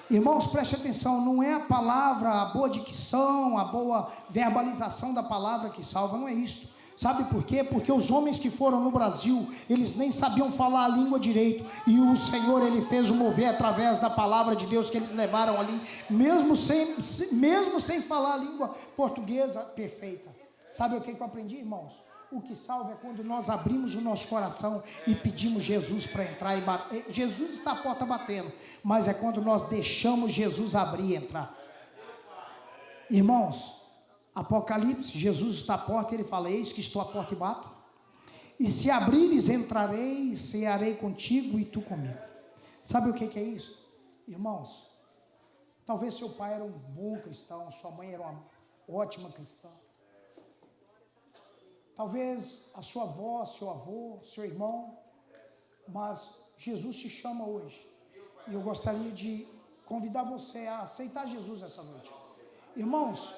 [SPEAKER 11] Irmãos, preste atenção. Não é a palavra, a boa dicção, a boa verbalização da palavra que salva. Não é isso. Sabe por quê? Porque os homens que foram no Brasil, eles nem sabiam falar a língua direito, e o Senhor, ele fez o mover através da palavra de Deus que eles levaram ali, mesmo sem falar a língua portuguesa perfeita. Sabe o que eu aprendi, irmãos? O que salva é quando nós abrimos o nosso coração e pedimos Jesus para entrar e bater. Jesus está à porta batendo, mas é quando nós deixamos Jesus abrir e entrar. Irmãos, Apocalipse, Jesus está à porta e ele fala: eis que estou à porta e bato, e se abrires entrarei e cearei contigo e tu comigo. Sabe o que é isso? Irmãos, talvez seu pai era um bom cristão, sua mãe era uma ótima cristã, talvez a sua avó, seu avô, seu irmão, mas Jesus te chama hoje, e eu gostaria de convidar você a aceitar Jesus essa noite. Irmãos,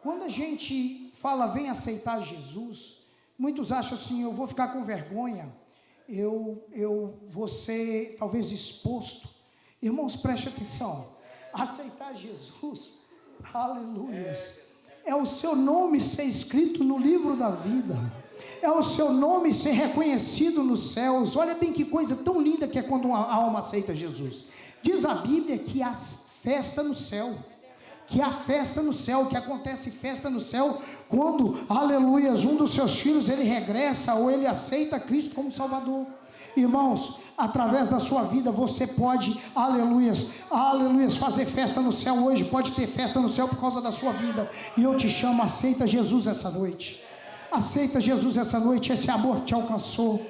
[SPEAKER 11] quando a gente fala vem aceitar Jesus, muitos acham assim: eu vou ficar com vergonha, eu vou ser talvez exposto. Irmãos, preste atenção. Aceitar Jesus, aleluia, é o seu nome ser escrito no livro da vida, é o seu nome ser reconhecido nos céus. Olha bem que coisa tão linda que é quando uma alma aceita Jesus. Diz a Bíblia que há festa no céu, que há festa no céu, que acontece festa no céu quando, aleluia, um dos seus filhos ele regressa ou ele aceita Cristo como Salvador. Irmãos, através da sua vida você pode, aleluias, fazer festa no céu hoje, pode ter festa no céu por causa da sua vida. E eu te chamo, aceita Jesus essa noite. Aceita Jesus essa noite, esse amor te alcançou.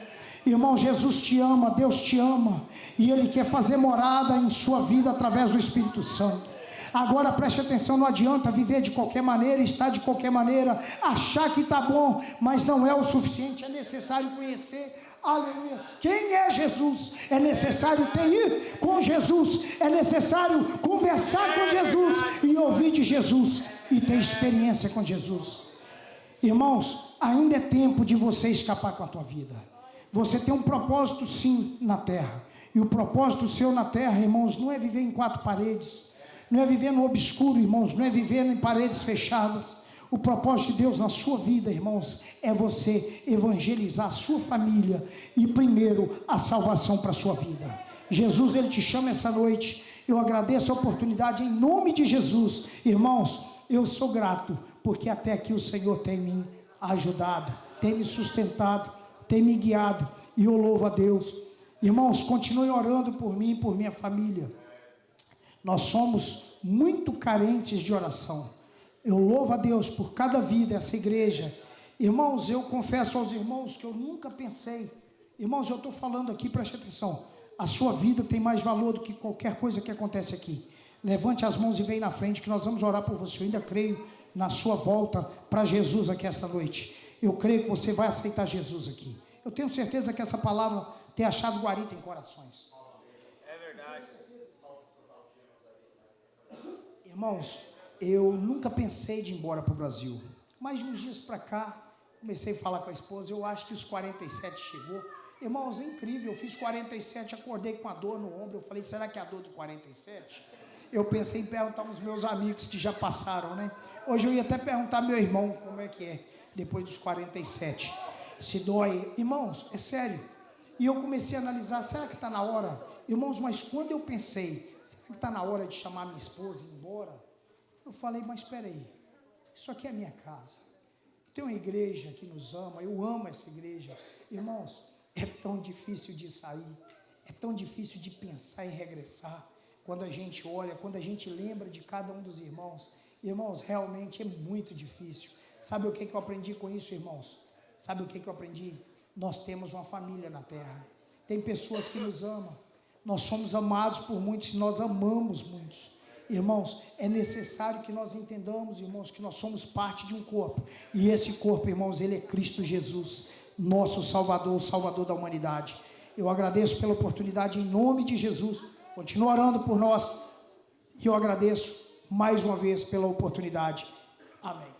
[SPEAKER 11] Irmão, Jesus te ama, Deus te ama, e Ele quer fazer morada em sua vida através do Espírito Santo. Agora preste atenção, não adianta viver de qualquer maneira, estar de qualquer maneira, achar que está bom, mas não é o suficiente. É necessário conhecer, aleluia, quem é Jesus. É necessário ir com Jesus, é necessário conversar com Jesus e ouvir de Jesus e ter experiência com Jesus. Irmãos, ainda é tempo de você escapar com a tua vida. Você tem um propósito sim na terra, e o propósito seu na terra, irmãos, não é viver em quatro paredes, não é viver no obscuro, irmãos, não é viver em paredes fechadas. O propósito de Deus na sua vida, irmãos, é você evangelizar a sua família e primeiro a salvação para a sua vida. Jesus, Ele te chama essa noite. Eu agradeço a oportunidade em nome de Jesus. Irmãos, eu sou grato porque até aqui o Senhor tem me ajudado, tem me sustentado, tem me guiado, e eu louvo a Deus. Irmãos, continue orando por mim e por minha família. Nós somos muito carentes de oração. Eu louvo a Deus por cada vida, essa igreja. Irmãos, eu confesso aos irmãos que eu nunca pensei. Irmãos, eu estou falando aqui, preste atenção. A sua vida tem mais valor do que qualquer coisa que acontece aqui. Levante as mãos e vem na frente que nós vamos orar por você. Eu ainda creio na sua volta para Jesus aqui esta noite. Eu creio que você vai aceitar Jesus aqui. Eu tenho certeza que essa palavra tem achado guarita em corações.
[SPEAKER 3] É verdade.
[SPEAKER 11] Irmãos, eu nunca pensei de ir embora para o Brasil, mas de uns dias para cá, comecei a falar com a esposa, eu acho que os 47 chegou, Irmãos, é incrível, eu fiz 47, acordei com a dor no ombro, eu falei, será que é a dor do 47? Eu pensei em perguntar aos meus amigos que já passaram, né? Hoje eu ia até perguntar ao meu irmão como é que é, depois dos 47, se dói. Irmãos, é sério. E eu comecei a analisar, será que está na hora? Irmãos, mas quando eu pensei, será que está na hora de chamar minha esposa e ir embora? Eu falei, mas espera aí, isso aqui é a minha casa. Tem uma igreja que nos ama, eu amo essa igreja. Irmãos, é tão difícil de sair, é tão difícil de pensar em regressar. Quando a gente olha, quando a gente lembra de cada um dos irmãos, irmãos, realmente é muito difícil. Sabe o que eu aprendi com isso, irmãos? Sabe o que eu aprendi? Nós temos uma família na terra, tem pessoas que nos amam, nós somos amados por muitos, nós amamos muitos. Irmãos, é necessário que nós entendamos, irmãos, que nós somos parte de um corpo, e esse corpo, irmãos, ele é Cristo Jesus, nosso Salvador, o Salvador da humanidade. Eu agradeço pela oportunidade em nome de Jesus, continua orando por nós, e eu agradeço mais uma vez pela oportunidade. Amém.